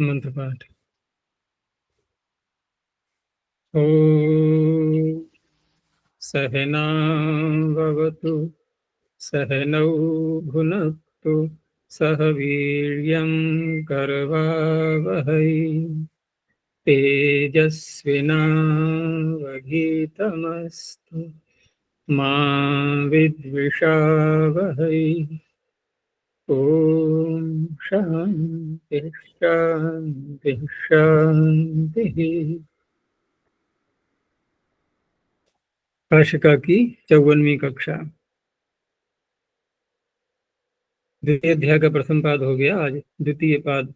मंत्र पाठ। ॐ सहनावतु सहनौ भुनक्तु सह वीर्यं करवावहै तेजस्विनावधीतमस्तु मा विद्विषावहै। ॐ शान्ति शान्ति शान्तिः। काशिका की 54वीं कक्षा, द्वितीय अध्याय का प्रथम पाद हो गया। आज द्वितीय पाद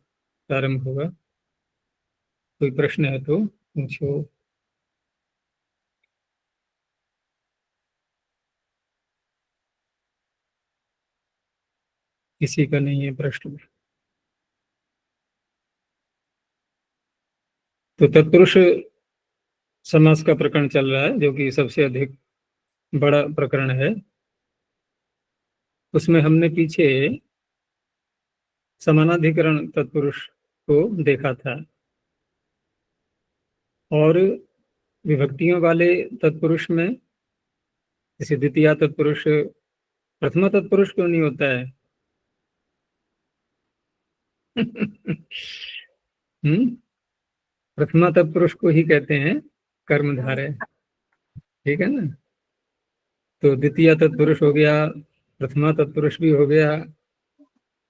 प्रारंभ होगा। कोई प्रश्न है तो पूछो। किसी का नहीं है प्रश्न। तो तत्पुरुष समास का प्रकरण चल रहा है, जो कि सबसे अधिक बड़ा प्रकरण है। उसमें हमने पीछे समानाधिकरण तत्पुरुष को देखा था, और विभक्तियों वाले तत्पुरुष में जैसे द्वितीय तत्पुरुष प्रथमा तत्पुरुष क्यों नहीं होता है? प्रथमा तत्पुरुष को ही कहते हैं कर्मधारय, ठीक है ना। तो द्वितीय तत्पुरुष हो गया, प्रथमा तत्पुरुष भी हो गया,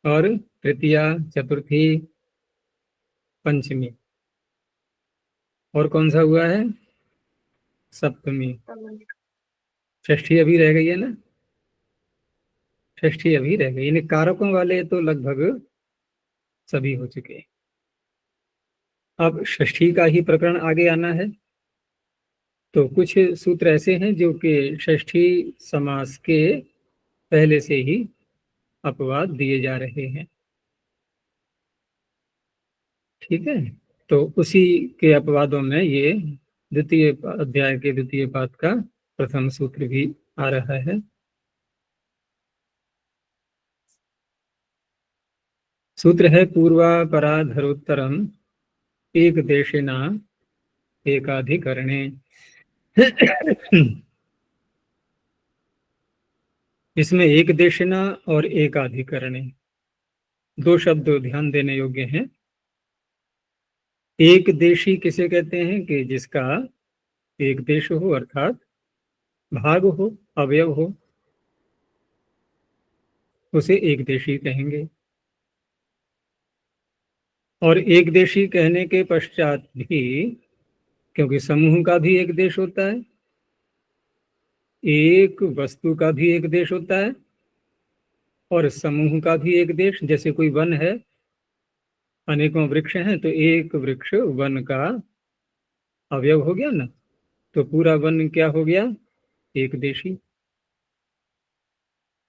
और तृतीया, चतुर्थी, पंचमी, और कौन सा हुआ है? सप्तमी। षष्ठी अभी रह गई है ना, षष्ठी अभी रह गई। यानी कारकों वाले तो लगभग सभी हो चुके। अब षष्ठी का ही प्रकरण आगे आना है। तो कुछ सूत्र ऐसे हैं जो कि षष्ठी समास के पहले से ही अपवाद दिए जा रहे हैं, ठीक है। तो उसी के अपवादों में ये द्वितीय अध्याय के द्वितीय पाद का प्रथम सूत्र भी आ रहा है। सूत्र है पूर्वापराधरोत्तरम एक देशिना एकाधिकरणे। इसमें एक देशिना और एकाधिकरणे दो शब्द ध्यान देने योग्य हैं। एक देशी किसे कहते हैं? कि जिसका एक देश हो, अर्थात भाग हो, अवयव हो, उसे एक देशी कहेंगे। और एक देशी कहने के पश्चात भी, क्योंकि समूह का भी एक देश होता है, एक वस्तु का भी एक देश होता है, और समूह का भी एक देश। जैसे कोई वन है, अनेकों वृक्ष हैं, तो एक वृक्ष वन का अवयव हो गया ना। तो पूरा वन क्या हो गया? एक देशी।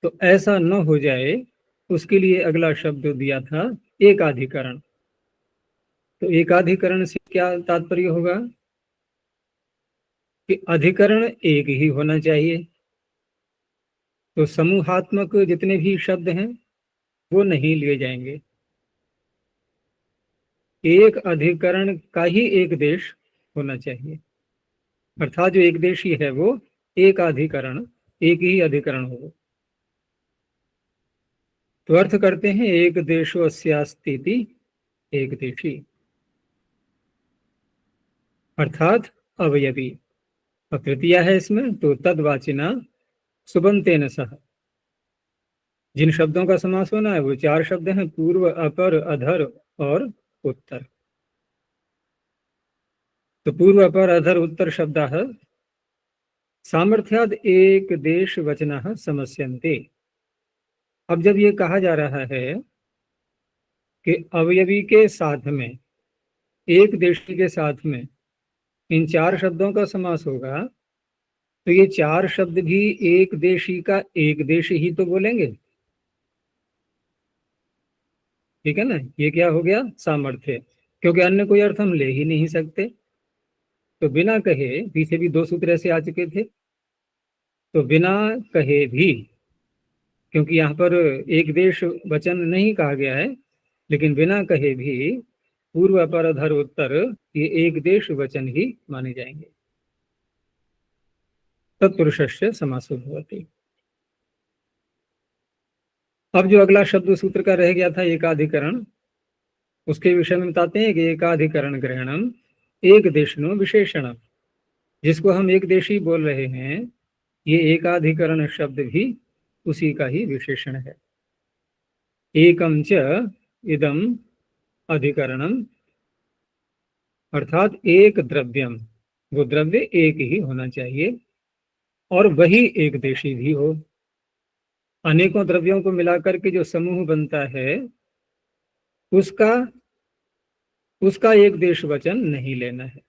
तो ऐसा न हो जाए, उसके लिए अगला शब्द दिया था एकाधिकरण। तो एकाधिकरण से क्या तात्पर्य होगा? कि अधिकरण एक ही होना चाहिए। तो समूहात्मक जितने भी शब्द हैं वो नहीं लिए जाएंगे। एक अधिकरण का ही एक देश होना चाहिए, अर्थात जो एक देशी है वो एक अधिकरण, एक ही अधिकरण हो। तो अर्थ करते हैं एक देशो अस्यास्तीति एक देशी, अर्थात अवयवी। और तृतीया है इसमें, तो तद्वाचिना सुबंतेन सह। जिन शब्दों का समास होना है वो चार शब्द हैं: पूर्व, अपर, अधर और उत्तर। तो पूर्व, अपर, अधर, उत्तर शब्द है सामर्थ्याद एक देश वचन समस्यन्ते। अब जब ये कहा जा रहा है कि अवयवी के साथ में, एक देशी के साथ में इन चार शब्दों का समास होगा, तो ये चार शब्द भी एक देशी का एक देश ही तो बोलेंगे, ठीक है ना। ये क्या हो गया? सामर्थ्य। क्योंकि अन्य कोई अर्थ हम ले ही नहीं सकते। तो बिना कहे, पीछे भी दो सूत्र ऐसे आ चुके थे। तो बिना कहे भी, क्योंकि यहाँ पर एक देश वचन नहीं कहा गया है, लेकिन बिना कहे भी पूर्व अपर अधर उत्तर ये एक देश वचन ही माने जाएंगे। तत्पुरुषस्य समासो भवति। अब जो अगला शब्द सूत्र का रह गया था एकाधिकरण, उसके विषय में बताते हैं कि एकाधिकरण ग्रहणम एक देशनो विशेषण, जिसको हम एक देशी बोल रहे हैं, ये एकाधिकरण शब्द भी उसी का ही विशेषण है। एकम च इदम अधिकरणम, अर्थात एक द्रव्यम, वो द्रव्य एक ही होना चाहिए और वही एक देशी भी हो। अनेकों द्रव्यों को मिलाकर के जो समूह बनता है उसका उसका एक देश वचन नहीं लेना है,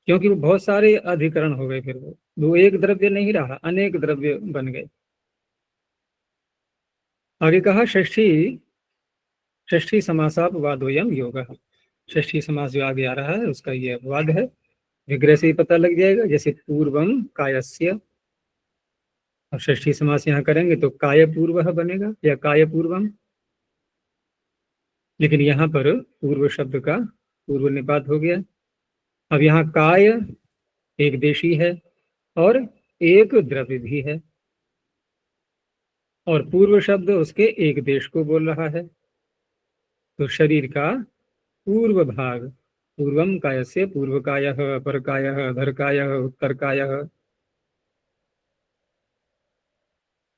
क्योंकि वो बहुत सारे अधिकरण हो गए, फिर वो एक द्रव्य नहीं रहा, अनेक द्रव्य बन गए। आगे कहा षष्ठी समासापवादोयम योग। षष्ठी समास जो आगे आ रहा है उसका ये अपवाद है, विग्रह से ही पता लग जाएगा। जैसे पूर्वम कायस्य, अब षष्ठी समास यहाँ करेंगे तो काय पूर्व बनेगा या काय पूर्वम, लेकिन यहाँ पर पूर्व शब्द का पूर्व निपात हो गया। अब यहाँ काय एक देशी है और एक द्रव्य भी है, और पूर्व शब्द उसके एक देश को बोल रहा है। तो शरीर का पूर्व भाग, पूर्वम कायस्य पूर्व कायः अपर कायः अधर कायः उत्तर कायः।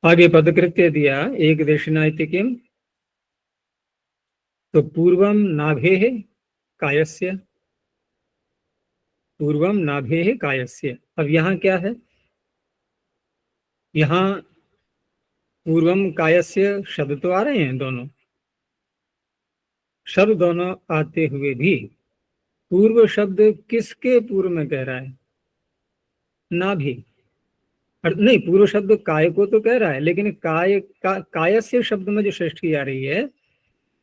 आगे पदकृत्य दिया एक देशिना इति किम, तो पूर्वम नाभेः कायस्य, पूर्वम नाभेः कायस्य। अब यहाँ क्या है, यहाँ पूर्वम कायस्य शब्द तो आ रहे हैं, दोनों शब्द दोनों आते हुए भी पूर्व शब्द किसके पूर्व में कह रहा है, नाभि। नहीं, पूर्व शब्द काय को तो कह रहा है, लेकिन कायस्य शब्द में जो षष्ठी आ रही है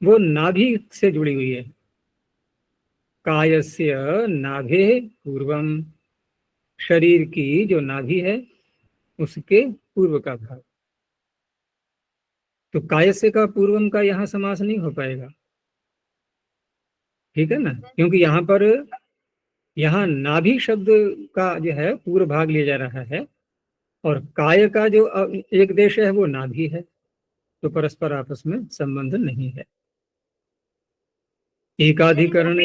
वो नाभि से जुड़ी हुई है। कायस्य नाभे पूर्वम, शरीर की जो नाभि है उसके पूर्व का भाग। तो कायस्य का पूर्वम का यहाँ समास नहीं हो पाएगा, ठीक है ना, क्योंकि यहाँ नाभि शब्द का जो है पूर्व भाग लिया जा रहा है और काय का जो एक देश है वो नाभि है, तो परस्पर आपस में संबंध नहीं है। एकाधिकरण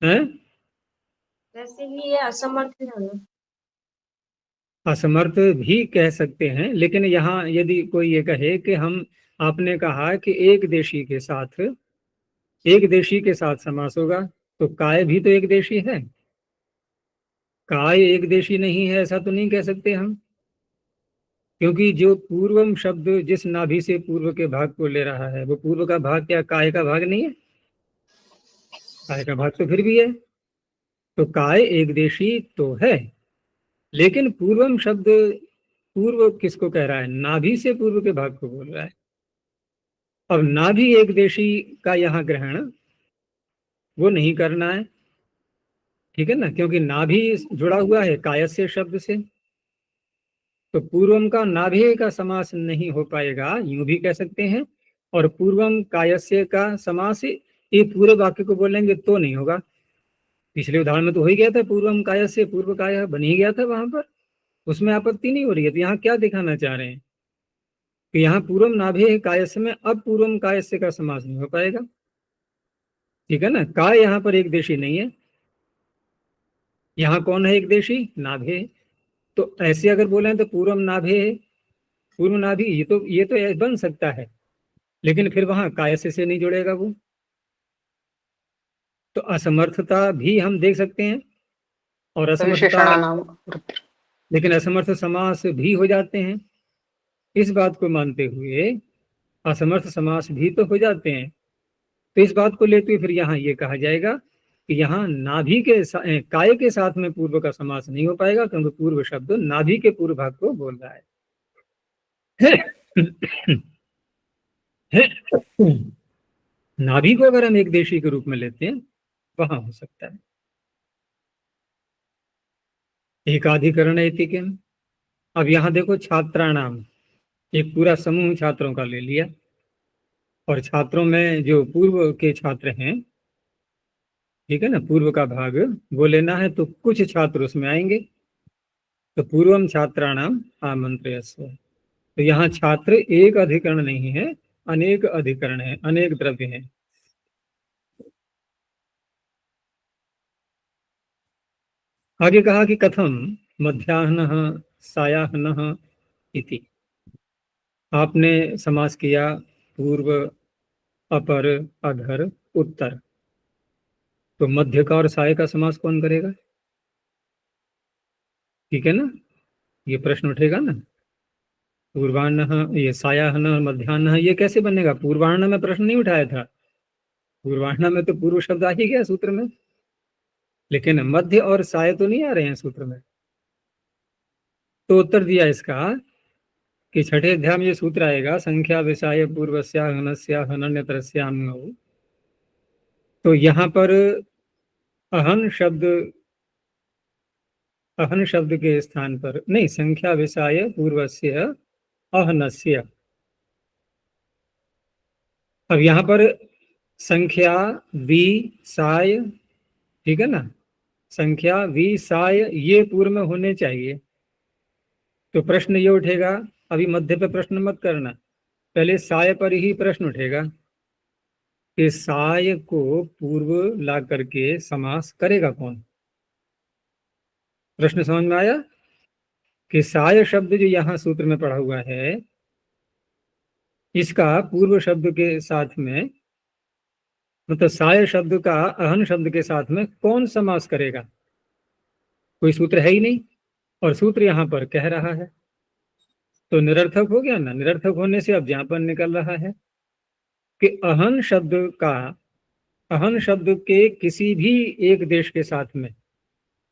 है, जैसे ही ये असमर्थ है ना, असमर्थ भी कह सकते हैं, लेकिन यहाँ यदि कोई ये कहे कि हम, आपने कहा कि एक देशी के साथ समास होगा, तो काय भी तो एक देशी है, काय एक देशी नहीं है ऐसा तो नहीं कह सकते हम, क्योंकि जो पूर्वम शब्द जिस नाभि से पूर्व के भाग को ले रहा है वो पूर्व का भाग क्या काय का भाग नहीं है, काय का भाग तो फिर भी है। तो काय एक देशी तो है, लेकिन पूर्वम शब्द पूर्व किसको कह रहा है, नाभि से पूर्व के भाग को बोल रहा है। अब नाभि एक देशी का यहाँ ग्रहण वो नहीं करना है, ठीक है ना, क्योंकि नाभि जुड़ा हुआ है कायस्य शब्द से, तो पूर्वम का नाभि का समास नहीं हो पाएगा, यूं भी कह सकते हैं। और पूर्वम कायस्य का समास ये पूरे वाक्य को बोलेंगे तो नहीं होगा। पिछले उदाहरण में तो हो ही गया था, पूर्वम कायस्य पूर्व काय बन ही गया था वहां पर, उसमें आपत्ति नहीं हो रही है। तो यहाँ क्या दिखाना चाह रहे हैं कि यहाँ पूर्वम नाभि कायस्य में अब पूर्वम कायस्य का समास नहीं हो पाएगा, ठीक है ना। काय यहाँ पर एक देशी नहीं है, यहाँ कौन है एक देशी, नाभे। तो ऐसे अगर बोले तो पूर्वम नाभे, पूर्व नाभि, ये तो बन सकता है, लेकिन फिर वहां कायस्य से नहीं जुड़ेगा वो। तो असमर्थता भी हम देख सकते हैं, और असमर्थता, विशेषणानाम, लेकिन असमर्थ समास भी हो जाते हैं, इस बात को मानते हुए असमर्थ समास भी तो हो जाते हैं। तो इस बात को लेते हुए फिर यहाँ ये कहा जाएगा कि यहाँ नाभि के काय के साथ में पूर्व का समास नहीं हो पाएगा, क्योंकि पूर्व शब्द नाभि के पूर्व भाग को बोल रहा है। नाभि को अगर हम एक देशी के रूप में लेते हैं वहां हो सकता है। एकाधिकरण किम, अब यहाँ देखो छात्राणाम, एक पूरा समूह छात्रों का ले लिया, और छात्रों में जो पूर्व के छात्र हैं, ठीक है ना, पूर्व का भाग वो लेना है, तो कुछ छात्र उसमें आएंगे। तो पूर्वम छात्राणाम आमंत्र्यस्व। तो यहाँ छात्र एक अधिकरण नहीं है, अनेक अधिकरण है, अनेक द्रव्य हैं। आगे कहा कि कथम मध्याह्नः सायाह्नः इति। आपने समास किया पूर्व, अपर, अधर, उत्तर। तो मध्य का और साय का समास कौन करेगा? ठीक है ना, ये प्रश्न उठेगा ना। पूर्वाह्न, ये सायाह्न, मध्याह्न, ये कैसे बनेगा? पूर्वाह्न में प्रश्न नहीं उठाया था, पूर्वाह्न में तो पूर्व शब्द आ ही गया सूत्र में, लेकिन मध्य और साय तो नहीं आ रहे हैं सूत्र में। तो उत्तर दिया इसका कि छठे अध्याय में ये सूत्र आएगा, संख्या विषय पूर्वस्या हनस्या हनन्यतरस्याम नौ। तो यहाँ पर अहन शब्द, अहन शब्द के स्थान पर नहीं, संख्या विषय पूर्वस्य अहनस्य। अब यहाँ पर संख्या वि साय, ठीक है ना, संख्या वि साय ये पूर्व में होने चाहिए। तो प्रश्न ये उठेगा, अभी मध्य पे प्रश्न मत करना, पहले साय पर ही प्रश्न उठेगा कि साय को पूर्व ला करके समास करेगा कौन। प्रश्न समझ में आया कि साय शब्द जो यहाँ सूत्र में पढ़ा हुआ है, इसका पूर्व शब्द के साथ में, मतलब साय शब्द का अहन शब्द के साथ में कौन समास करेगा? कोई सूत्र है ही नहीं, और सूत्र यहाँ पर कह रहा है, तो निरर्थक हो गया ना। निरर्थक होने से अब ज्ञापन निकल रहा है कि अहन शब्द का, अहन शब्द के किसी भी एक देश के साथ में,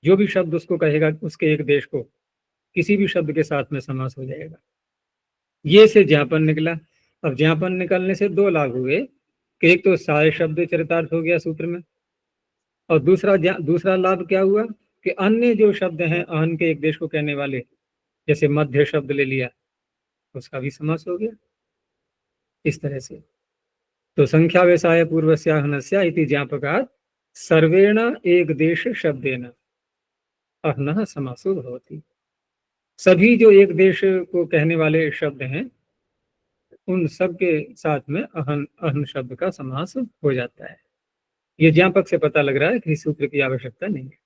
जो भी शब्द उसको कहेगा उसके एक देश को, किसी भी शब्द के साथ में समास हो जाएगा। ये से ज्ञापन निकला। अब ज्ञापन निकलने से दो लाभ हुए कि एक तो साय शब्द चरितार्थ हो गया सूत्र में, और दूसरा लाभ क्या हुआ कि अन्य जो शब्द हैं अहन के एक देश को कहने वाले, जैसे मध्य शब्द ले लिया, उसका भी समास हो गया इस तरह से। तो संख्या व्यवसाय पूर्वस्याहनस्या इति ज्ञापकात् सर्वेण एक देश शब्देन अहनः समासो भवति। सभी जो एक देश को कहने वाले शब्द हैं, उन सब के साथ में अहन अहन शब्द का समास हो जाता है। ये ज्ञापक से पता लग रहा है कि सूत्र की आवश्यकता नहीं है।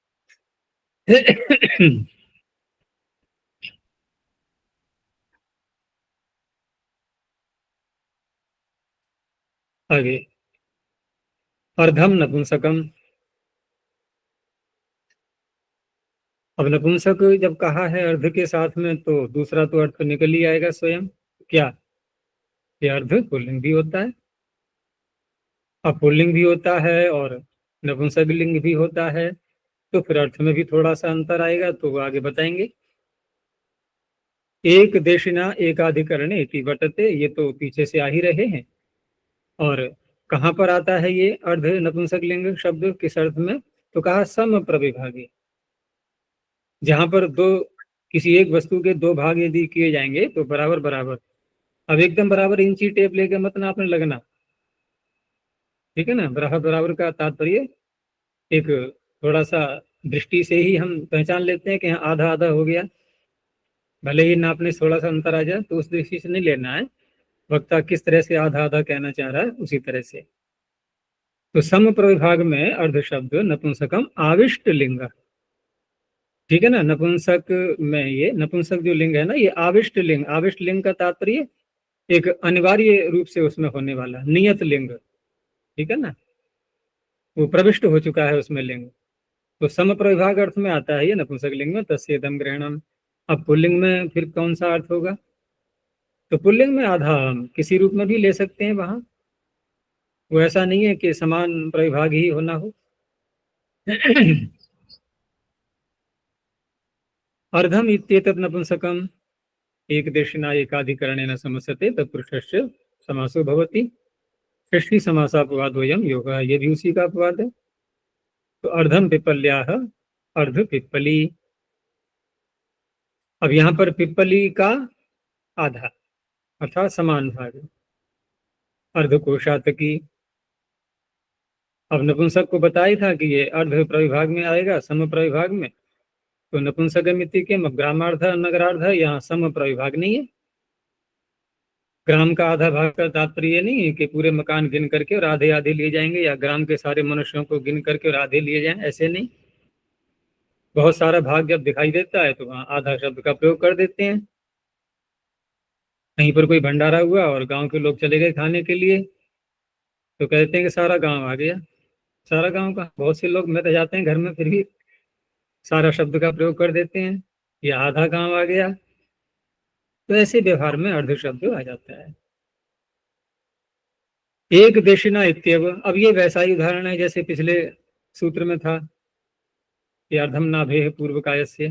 आगे अर्धम नपुंसकम। अब नपुंसक जब कहा है अर्ध के साथ में, तो दूसरा तो अर्थ निकल ही आएगा स्वयं। क्या? ये अर्ध पुल्लिंग भी होता है, अब पुल्लिंग भी होता है और नपुंसक लिंग भी होता है, तो फिर अर्थ में भी थोड़ा सा अंतर आएगा, तो वो आगे बताएंगे। एक देशिना एकाधिकरणे इति वर्तते, ये तो पीछे से आ ही रहे हैं। और कहाँ पर आता है ये अर्ध नपुंसक लिंग शब्द, किस अर्थ में? तो कहा सम प्रविभागी, जहां पर दो, किसी एक वस्तु के दो भाग यदि किए जाएंगे तो बराबर बराबर। अब एकदम बराबर इंची टेप लेके मत नापने लगना, ठीक है ना। बराबर बराबर का तात्पर्य एक थोड़ा सा दृष्टि से ही हम पहचान लेते हैं कि यहाँ आधा आधा हो गया, भले ही नापने से थोड़ा सा अंतर आ जाए, तो उस दृष्टि से नहीं लेना है। वक्ता किस तरह से आधा आधा कहना चाह रहा है उसी तरह से। तो सम प्रविभाग में अर्ध शब्द नपुंसकम आविष्ट लिंग, ठीक है ना। नपुंसक में ये नपुंसक जो लिंग है ना, ये आविष्ट लिंग, आविष्ट लिंग का तात्पर्य एक अनिवार्य रूप से उसमें होने वाला नियत लिंग, ठीक है ना, वो प्रविष्ट हो चुका है उसमें लिंग। तो सम प्रविभाग अर्थ में आता है ये नपुंसक लिंग में, तस्येदम ग्रहणम। अब पुल्लिंग में फिर कौन सा अर्थ होगा? तो पुल्लिंग में आधा हम किसी रूप में भी ले सकते हैं वहां, वो ऐसा नहीं है कि समान प्रविभाग ही होना हो। अर्धम इत्येतत् नपुंसकम एक देशिना एकाधिकरणेन समस्यते तत्पुरुषस्य समासो भवति। षष्ठी समासापवादोयम योग, ये भी उसी का अपवाद है। तो अर्धम पिपल्याह, अर्ध पिप्पली। अब यहाँ पर पिप्पली का आधा अर्थात समान भाग, अर्धकोशातकी। अब नपुंसक को बताया था कि ये अर्ध प्रविभाग में आएगा, सम प्रविभाग में, तो नपुंसकमिति के ग्रामार्ध नगरार्ध है, यहाँ सम प्रविभाग नहीं है। ग्राम का आधा भाग का तात्पर्य नहीं है कि पूरे मकान गिन करके और आधे आधे लिए जाएंगे, या ग्राम के सारे मनुष्यों को गिन करके और आधे लिए जाएं, ऐसे नहीं। बहुत सारा भाग जब दिखाई देता है तो वहां आधा शब्द का प्रयोग कर देते हैं। कहीं पर कोई भंडारा हुआ और गांव के लोग चले गए खाने के लिए, तो कहते हैं कि सारा गांव आ गया। सारा गांव का, बहुत से लोग मिट जाते हैं घर में, फिर भी सारा शब्द का प्रयोग कर देते हैं, या आधा गांव आ गया। तो ऐसे व्यवहार में अर्ध शब्द आ जाता है। एक देशिना इत्यव, अब ये वैसा ही उदाहरण है जैसे पिछले सूत्र में था कि अर्धम नाभे पूर्व कायस्य,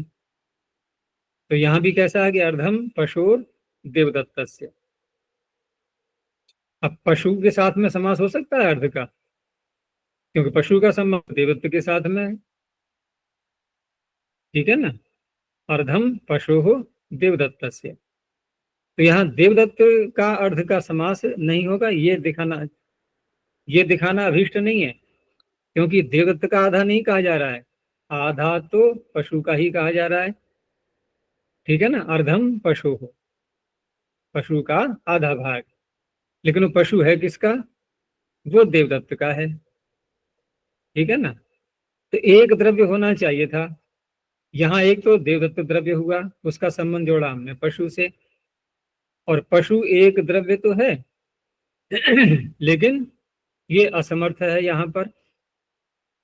तो यहां भी कैसा है कि अर्धम पशुर देवदत्तस्य। अब पशु के साथ में समास हो सकता है अर्ध का, क्योंकि पशु का संबंध देवदत्त के साथ में है, ठीक है ना। अर्धम पशु हो देवदत्तस्य, तो यहाँ देवदत्त का अर्ध का समास नहीं होगा, ये दिखाना अभीष्ट नहीं है, क्योंकि देवदत्त का आधा नहीं कहा जा रहा है, आधा तो पशु का ही कहा जा रहा है, ठीक है ना। अर्धम पशु हो, पशु का आधा भाग, लेकिन वो पशु है किसका, वो देवदत्त का है, ठीक है ना। तो एक द्रव्य होना चाहिए था, यहाँ एक तो देवदत्त द्रव्य हुआ, उसका संबंध जोड़ा हमने पशु से, और पशु एक द्रव्य तो है लेकिन ये असमर्थ है यहाँ पर,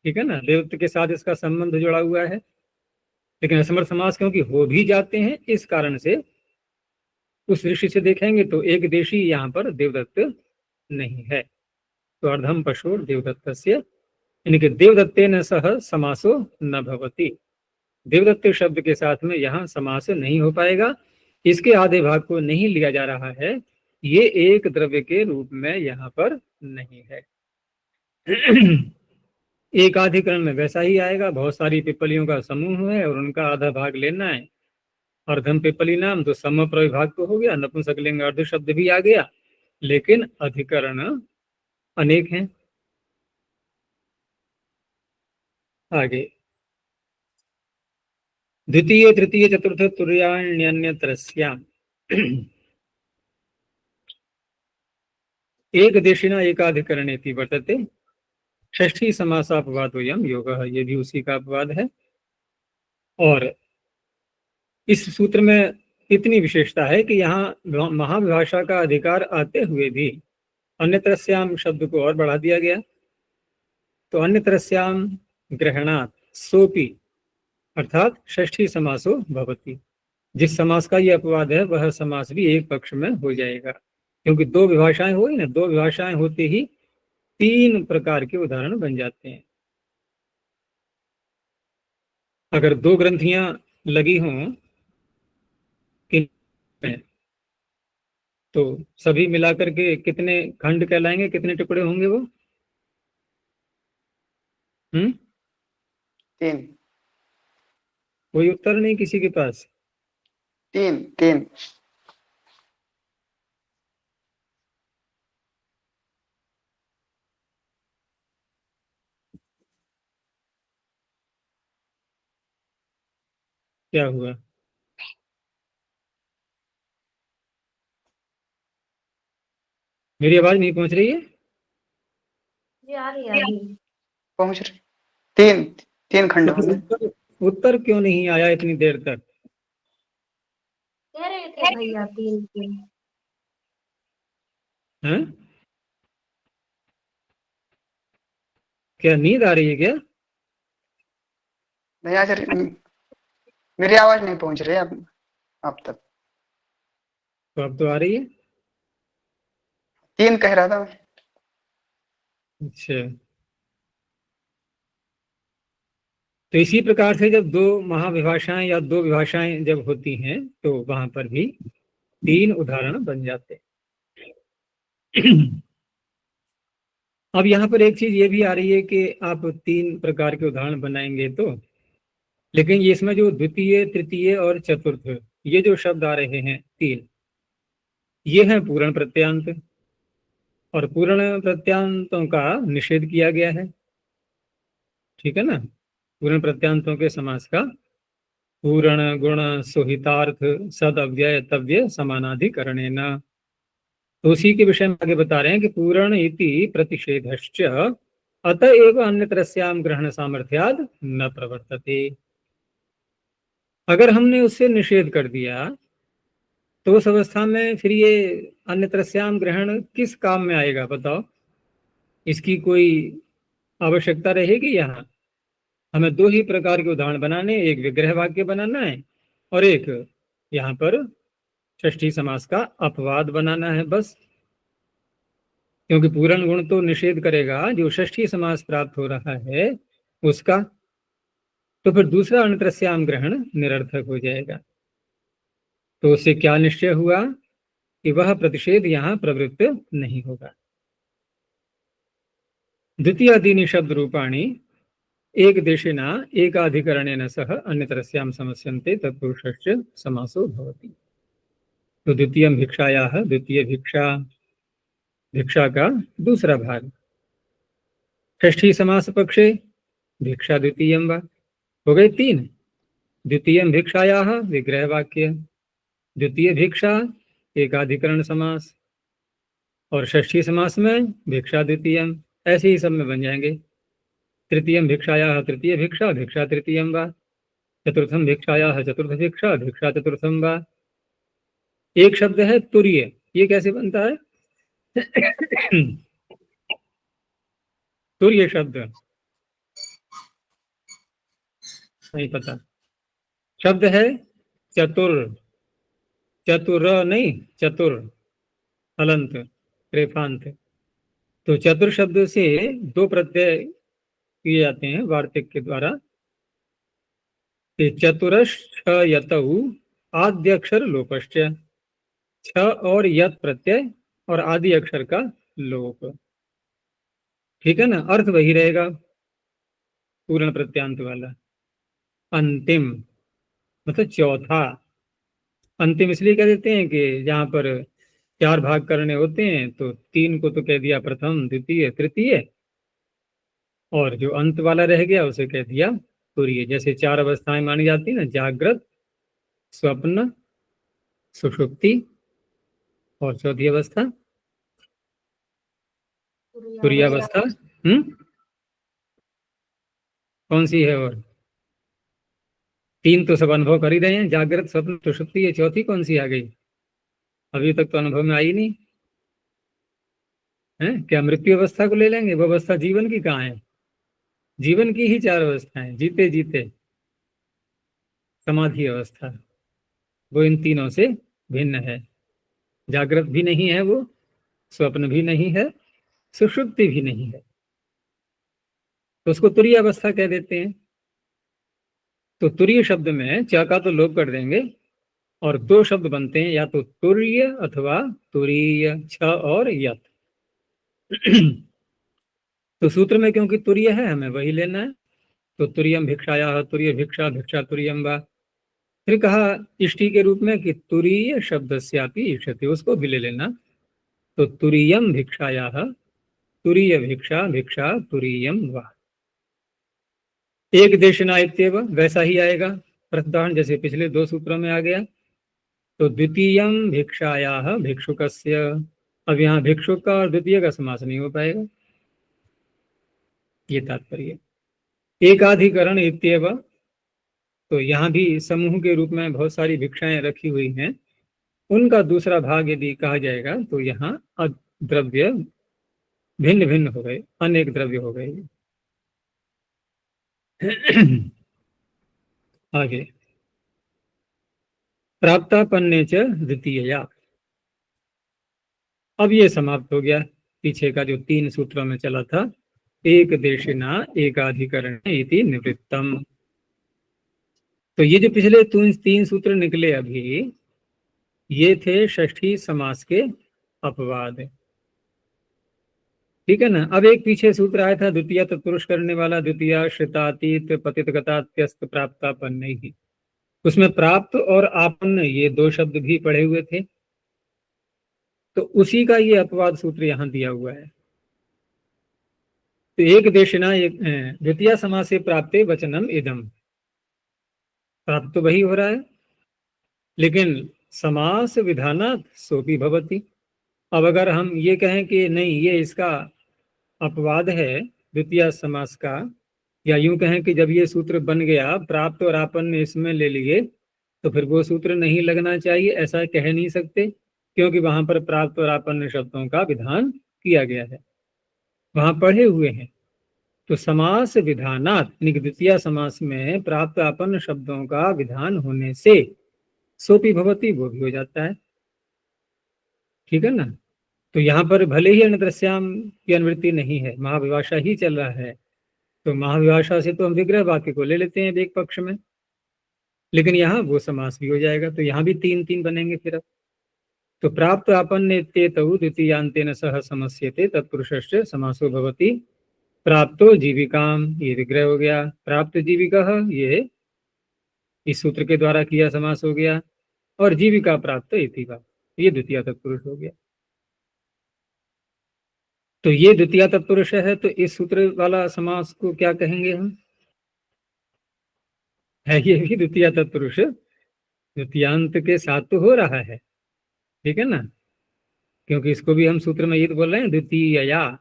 ठीक है ना। देवदत्त के साथ इसका संबंध जुड़ा हुआ है, लेकिन असमर्थ समास क्योंकि हो भी जाते हैं, इस कारण से उस दृष्टि से देखेंगे तो एक देशी यहाँ पर देवदत्त नहीं है। तो अर्धम पशु देवदत्तस्य, यानी कि देवदत्तेन सह समासो न भवति, देवदत्त शब्द के साथ में यहाँ समास नहीं हो पाएगा, इसके आधे भाग को नहीं लिया जा रहा है, ये एक द्रव्य के रूप में यहाँ पर नहीं है एकाधिकरण में वैसा ही आएगा, बहुत सारी पिपलियों का समूह है और उनका आधा भाग लेना है, अर्धम पिपली नाम, तो सम प्रविभाग तो हो गया, नपुंसकलिंग अर्ध शब्द भी आ गया, लेकिन अधिकरण अनेक हैं। आगे द्वितीय तृतीय चतुर्थ तुर्याण्यन्यत्रस्याम् एक देशिना एकाधिकरणेति वर्तते षष्ठी समासापवादोयम योगः, ये भी उसी का अपवाद है। और इस सूत्र में इतनी विशेषता है कि यहाँ महाविभाषा का अधिकार आते हुए भी अन्यत्रस्याम शब्द को और बढ़ा दिया गया, तो अन्यत्रस्याम ग्रहणात् सोपि अर्थात षष्ठी समासो भवति, जिस समास का ये अपवाद है वह समास भी एक पक्ष में हो जाएगा, क्योंकि दो विभाषाएं हुई ना, दो विभाषाएं होते ही तीन प्रकार के उदाहरण बन जाते हैं। अगर दो ग्रंथियां लगी हों तो सभी मिलाकर के कितने खंड कहलाएंगे, कितने टुकड़े होंगे वो? तीन। कोई उत्तर नहीं किसी के पास? तीन तीन। क्या हुआ? मेरी आवाज नहीं पहुंच रही है? जी आ रही है अभी। पहुंच रहे। तीन तीन खंड तो फिर होंगे। उत्तर क्यों नहीं आया इतनी देर तक? कह रहे थे भैया तीन तीन। हैं? क्या नींद आ रही है क्या? नहीं आचार्य, मेरी आवाज नहीं पहुंच रही अब तक। तो अब तो आ रही है। तीन कह रहा था मैं। अच्छा, तो इसी प्रकार से जब दो महाविभाषाएं या दो विभाषाएं जब होती हैं तो वहां पर भी तीन उदाहरण बन जाते हैं। अब यहाँ पर एक चीज ये भी आ रही है कि आप तीन प्रकार के उदाहरण बनाएंगे तो, लेकिन ये इसमें जो द्वितीय तृतीय और चतुर्थ ये जो शब्द आ रहे हैं तीन, ये हैं पूर्ण प्रत्यांत, और पूर्ण प्रत्यांतों का निषेध किया गया है। ठीक है ना, पूर्ण प्रत्यांतों के समास का पूर्ण गुण सुहितार्थ सद अव्यय तव्य समानाधिकरणेन। तो उसी के विषय में आगे बता रहे हैं कि पूर्ण इति प्रतिषेधश्च अतएव अन्यतरस्याम ग्रहण सामर्थ्याद न प्रवर्तते। अगर हमने उससे निषेध कर दिया तो उस अवस्था में फिर ये अन्यतरस्याम ग्रहण किस काम में आएगा बताओ? इसकी कोई आवश्यकता रहेगी? यहाँ हमें दो ही प्रकार के उदाहरण बनाने, एक विग्रह वाक्य बनाना है और एक यहाँ पर षष्ठी समास का अपवाद बनाना है बस। क्योंकि पूर्ण गुण तो निषेध करेगा जो षष्ठी समास प्राप्त हो रहा है उसका, तो फिर दूसरा अन्यतरस्याम ग्रहण निरर्थक हो जाएगा। तो उससे क्या निश्चय हुआ कि वह प्रतिषेध यहाँ प्रवृत्त नहीं होगा। द्वितीयादीनि शब्द रूपाणी एक देशेना एकाधिकरणेन सह अन्यतरस्याम समस्यन्ते तत्पुरुषस्य समासो भवति। तो द्वितीयम भिक्षायाः, द्वितीय भिक्षा, भिक्षा का दूसरा भाग। षष्ठी समास पक्षे भिक्षा द्वितीयम वा, हो गए तीन। द्वितीयम भिक्षायाः विग्रह वाक्य, द्वितीय भिक्षा एकाधिकरण समास और षष्ठी समास में भिक्षा द्वितीयम, ऐसे ही सब में बन जाएंगे। तृतीयम भिक्षायाः तृतीय भिक्षा, भिक्षा तृतीयम वा। चतुर्थम भिक्षायाः चतुर्थ भिक्षा, भिक्षा चतुर्थम वा। एक शब्द है तुर्य, ये कैसे बनता है? तुर्य शब्द नहीं पता। शब्द है चतुर, चतुर नहीं, चतुर हलंत रेफांत। तो चतुर शब्द से दो प्रत्यय किए जाते हैं वार्तिक के द्वारा। चतुरश छ यतौ आद्य अक्षर लोपश्च, छ और यत प्रत्यय और आदि अक्षर का लोप। ठीक है ना, अर्थ वही रहेगा पूर्ण प्रत्यांत वाला। अंतिम मतलब चौथा। अंतिम इसलिए कह देते हैं कि जहां पर चार भाग करने होते हैं तो तीन को तो कह दिया प्रथम द्वितीय तृतीय, और जो अंत वाला रह गया उसे कह दिया तुरीय। जैसे चार अवस्थाएं मानी जाती है ना, जागृत, स्वप्न, सुषुप्ति और चौथी अवस्था तुरीयावस्था। कौन सी है? और तीन तो सब अनुभव कर ही रहे हैं, जागृत स्वप्न सुषुप्ति, ये चौथी कौन सी आ गई? अभी तक तो अनुभव में आई नहीं है। क्या मृत्यु अवस्था को ले लेंगे? वो अवस्था जीवन की कहाँ है? जीवन की ही चार अवस्थाएं, जीते जीते समाधि अवस्था, वो इन तीनों से भिन्न है। जागृत भी नहीं है वो, स्वप्न भी नहीं है, सुषुप्ति भी नहीं है, तो उसको तुरीय अवस्था कह देते हैं। तो तुरीय शब्द में च का तो लोप कर देंगे और दो शब्द बनते हैं, या तो तुर्य अथवा तुरीय, छ और यत। तो सूत्र में क्योंकि तुरीय है हमें वही लेना है। तो तुरीयम भिक्षाया, तुरीय भिक्षा, भिक्षा तुरीयम वा। फिर कहा इष्टि के रूप में कि तुरीय शब्द स्यापि इष्यते, उसको भी ले लेना। तो तुरीयम भिक्षाया, तुरीय भिक्षा, भिक्षा तुरीयम वा। एक देशना इत्येव, वैसा ही आएगा प्रत्युदाहरण जैसे पिछले दो सूत्रों में आ गया। तो द्वितीयम भिक्षाया भिक्षुकस्य, अब यहाँ भिक्षुक का और द्वितीय का समास नहीं हो पाएगा, ये तात्पर्य। एकाधिकरण इत्येव, तो यहाँ भी समूह के रूप में बहुत सारी भिक्षाएं रखी हुई हैं, उनका दूसरा भाग यदि कहा जाएगा तो यहाँ द्रव्य भिन्न भिन्न हो गए, अनेक द्रव्य हो गए। आगे प्राप्तापन्ने च द्वितीयया। अब ये समाप्त हो गया पीछे का जो तीन सूत्रों में चला था। एक देशिना एकाधिकरण इति निवृत्तम। तो ये जो पिछले तीन सूत्र निकले अभी, ये थे षष्ठी समास के अपवाद। ठीक है ना। अब एक पीछे सूत्र आया था द्वितीय तत्पुरुष करने वाला, द्वितीय श्रितातीत पतित गतात्यस्त प्राप्तापन्न ही। उसमें प्राप्त और आपन्न ये दो शब्द भी पढ़े हुए थे। तो उसी का ये अपवाद सूत्र यहाँ दिया हुआ है। तो एक देशिना एक द्वितीय समासे प्राप्ते वचनम इदम, प्राप्त तो वही हो रहा है, लेकिन समास विधानात् सोपि भवति। अब अगर हम ये कहें कि नहीं ये इसका अपवाद है द्वितीय समास का, या यूं कहें कि जब ये सूत्र बन गया प्राप्त और आपन्न इसमें ले लिए तो फिर वो सूत्र नहीं लगना चाहिए, ऐसा कह नहीं सकते, क्योंकि वहां पर प्राप्त और आपन्न शब्दों का विधान किया गया है, वहां पढ़े हुए हैं। तो समास विधानात् द्वितीय समास में प्राप्त आपन्न शब्दों का विधान होने से सोपि भवति, वो भी हो जाता है। ठीक है ना। तो यहाँ पर भले ही अनद्रश्याम की अनुवृत्ति नहीं है, महाविभाषा ही चल रहा है, तो महाविभाषा से तो हम विग्रह वाक्य को ले लेते हैं एक पक्ष में, लेकिन यहाँ वो समास भी हो जाएगा, तो यहाँ भी तीन तीन बनेंगे फिर अब। तो प्राप्त आपन्ने तेतौ द्वितीयांतेन सह समस्यते तत्पुरुषस्य समासो भवति। प्राप्तो जीविकाम, ये विग्रह हो गया। प्राप्त जीविका, ये इस सूत्र के द्वारा किया समास हो गया। और जीविका प्राप्त इति वा, ये द्वितीय तत्पुरुष हो गया। तो ये द्वितीय तत्पुरुष है, तो इस सूत्र वाला समास को क्या कहेंगे हम? है ये भी द्वितीय तत्पुरुष, द्वितीयांत के साथ तो हो रहा है, ठीक है ना, क्योंकि इसको भी हम सूत्र में ये तो बोल रहे हैं द्वितीयया,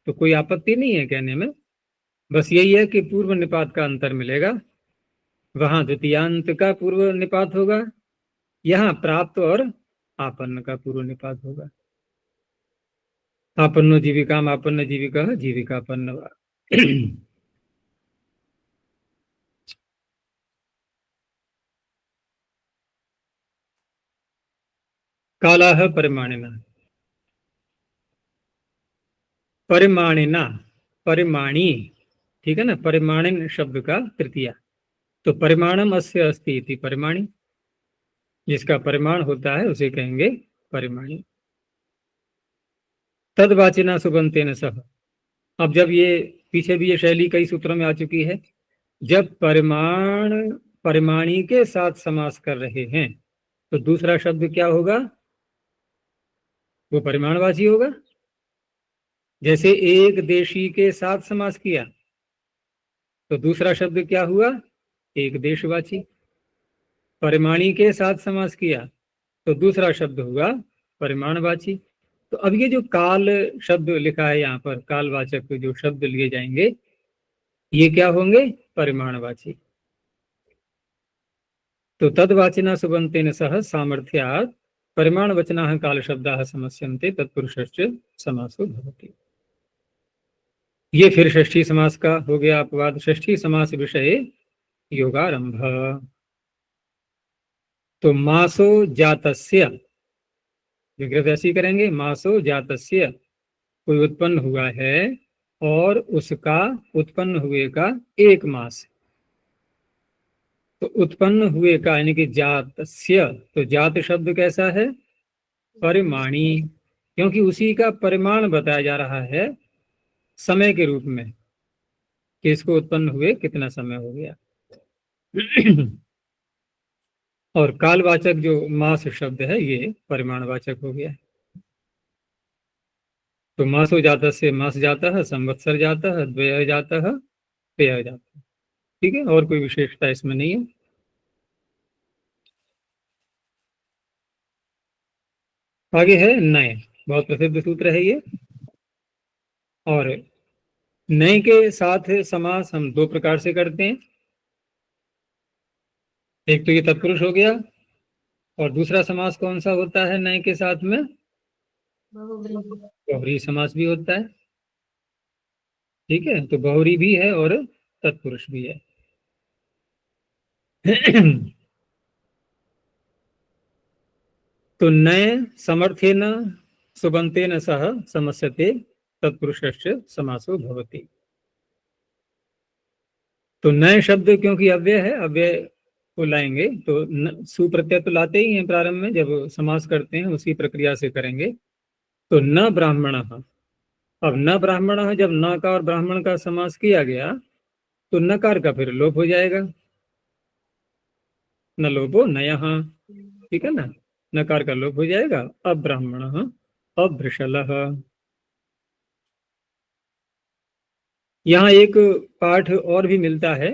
तो कोई आपत्ति नहीं है कहने में। बस यही है कि पूर्व निपात का अंतर मिलेगा, वहां द्वितीयांत का पूर्व निपात होगा, यहाँ प्राप्त और आपन्न का पूर्व निपात होगा। आपन्नो जीविका, आपन्न जीविका, जीविकापन्न वा। कालाह परिमाणिना, परिमाणिना, परिमाणी, ठीक है ना, परिमाणिन शब्द का तृतीया। तो परिमाणम अस्य अस्ति इति परिमाणी, जिसका परिमाण होता है उसे कहेंगे परिमाणी। तदवाचिना सुबंतेन सह। अब जब ये पीछे भी ये शैली कई सूत्रों में आ चुकी है, जब परिमाण परिमाणी के साथ समास कर रहे हैं तो दूसरा शब्द क्या होगा? वो परिमाणवाची होगा। जैसे एक देशी के साथ समास किया तो दूसरा शब्द क्या हुआ? एक देशवाची। परिमाणी के साथ समास किया तो दूसरा शब्द हुआ परिमाणवाची। तो अब ये जो काल शब्द लिखा है यहाँ पर, कालवाचक जो शब्द लिए जाएंगे ये क्या होंगे? परिमाणवाची। तो तदवाचिना सुबंतेन सह सामर्थ्यात् परिमाणवचनाः काल शब्दाः समस्यन्ते तत्पुरुषस्य समासो भवति। ये फिर षष्ठी समास का हो गया अपवाद। षष्ठी समास विषय योगारंभ। तो मासो जातस्य, विग्रह ऐसी करेंगे, मासो जातस्य, कोई उत्पन्न हुआ है और उसका उत्पन्न हुए का एक मास। तो उत्पन्न हुए का यानी कि जातस्य, तो जात शब्द कैसा है? परिमाणी, क्योंकि उसी का परिमाण बताया जा रहा है समय के रूप में कि इसको उत्पन्न हुए कितना समय हो गया। और कालवाचक जो मास शब्द है ये परिमाणवाचक हो गया। तो मासो जाता से मास जाता है, संवत्सर जाता है, द्वय जाता है, पेय जाता है। ठीक है, और कोई विशेषता इसमें नहीं है। आगे है नय, बहुत प्रसिद्ध सूत्र है ये। और नय के साथ समास हम दो प्रकार से करते हैं। एक तो ये तत्पुरुष हो गया, और दूसरा समास कौन सा होता है नय के साथ में? बहुव्रीहि। बहुरी समास भी होता है। ठीक है, तो बहुरी भी है और तत्पुरुष भी है। तो नय समर्थेन सुबंतेन सह समस्यते तत्पुरुषस्य समासो भवति। तो नए शब्द क्योंकि अव्यय है, अव्यय को लाएंगे तो सुप्रत्यय तो लाते ही हैं प्रारंभ में, जब समास करते हैं उसी प्रक्रिया से करेंगे। तो न ब्राह्मणः, अब न ब्राह्मणः, जब न का और ब्राह्मण का समास किया गया तो नकार का फिर लोप हो जाएगा, न लोपो नयः। ठीक है ना। नकार का लोप हो जाएगा। अब्राह्मणः, अभृशलः। यहाँ एक पाठ और भी मिलता है,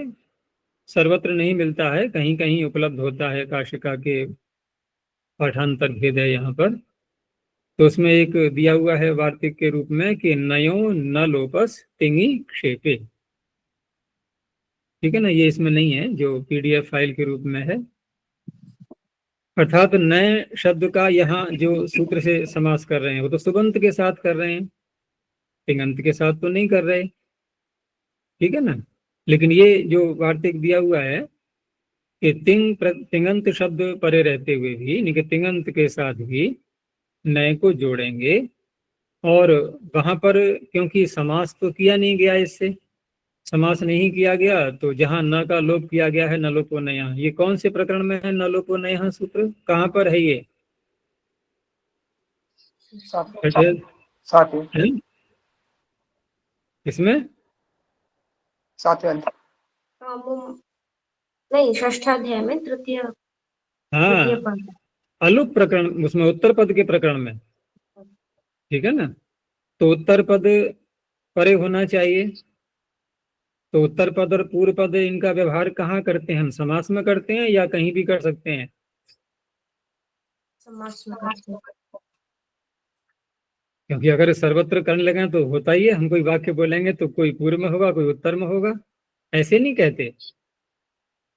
सर्वत्र नहीं मिलता है, कहीं कहीं उपलब्ध होता है, काशिका के पाठांतर भेद है यहाँ पर। तो उसमें एक दिया हुआ है वार्तिक के रूप में कि नयो न लोपस तिंगी क्षेपे। ठीक है ना, ये इसमें नहीं है, जो पीडीएफ फाइल के रूप में है। अर्थात नए शब्द का यहाँ जो सूत्र से समास कर रहे हैं वो तो सुबंत के साथ कर रहे हैं, तिंगंत के साथ तो नहीं कर रहे। ठीक है ना, लेकिन ये जो वार्तिक दिया हुआ है कि तिंगंत शब्द परे रहते हुए भी, यानी कि तिंगंत के साथ भी नए को जोड़ेंगे। और वहां पर क्योंकि समास तो किया नहीं गया, इससे समास नहीं किया गया, तो जहां न का लोप किया गया है, न लोपो नया, ये कौन से प्रकरण में है न लोपो नया सूत्र, कहाँ पर है ये? सातवें सातवें है? इसमें सातवें अध्याय। हाँ, नहीं, षष्ठाध्याय में तृतीय हाँ, पद। अलुप प्रकरण, उसमें उत्तर पद के प्रकरण में। ठीक है ना, तो उत्तर पद परे होना चाहिए। तो उत्तर पद और पूर्व पद, इनका व्यवहार कहाँ करते हैं हम? समास में करते हैं या कहीं भी कर सकते हैं? समास में करते हैं। क्योंकि अगर सर्वत्र करने लगे तो होता ही है, हम कोई वाक्य बोलेंगे तो कोई पूर्व में होगा, कोई उत्तर में होगा, ऐसे नहीं कहते।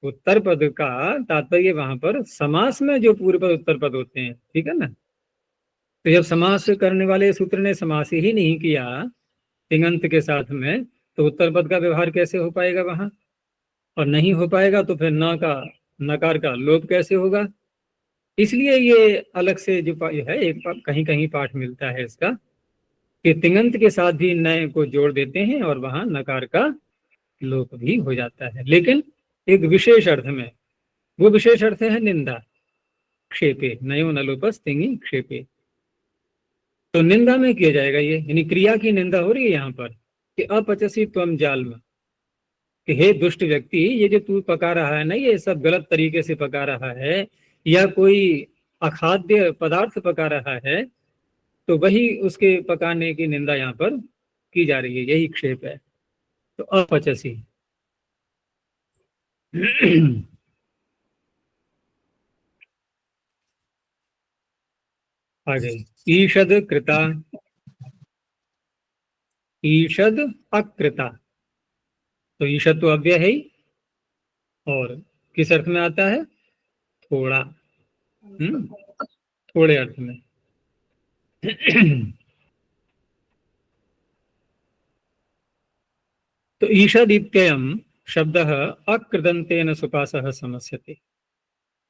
उत्तर पद का तात्पर्य वहां पर समास में जो पूर्व पद उत्तर पद होते हैं। ठीक है ना, तो जब समास करने वाले सूत्र ने समास ही नहीं किया तिङंत के साथ में, तो उत्तर पद का व्यवहार कैसे हो पाएगा वहां? और नहीं हो पाएगा तो फिर न का नकार का लोप कैसे होगा? इसलिए ये अलग से जो है, एक कहीं कहीं पाठ मिलता है इसका कि तिङंत के साथ भी नए को जोड़ देते हैं और वहां नकार का लोप भी हो जाता है, लेकिन एक विशेष अर्थ में। वो विशेष अर्थ है निंदा, क्षेपे, नयो न लोपस तिङि क्षेपे। तो निंदा में किया जाएगा ये, यानी क्रिया की निंदा हो रही है यहाँ पर कि अपचसी त्वम जाल में, कि हे दुष्ट व्यक्ति, ये जो तू पका रहा है ना, ये सब गलत तरीके से पका रहा है, या कोई अखाद्य पदार्थ पका रहा है, तो वही उसके पकाने की निंदा यहाँ पर की जा रही है, यही क्षेप है। तो अपचसी आगे ईषद कृता, ईषद अकृता। तो ईषद तो अव्यय है ही, और किस अर्थ में आता है? थोड़ा, थोड़े अर्थ में। तो ईषद इत्ययम शब्द अकृदंतेन सुपासः समस्यते।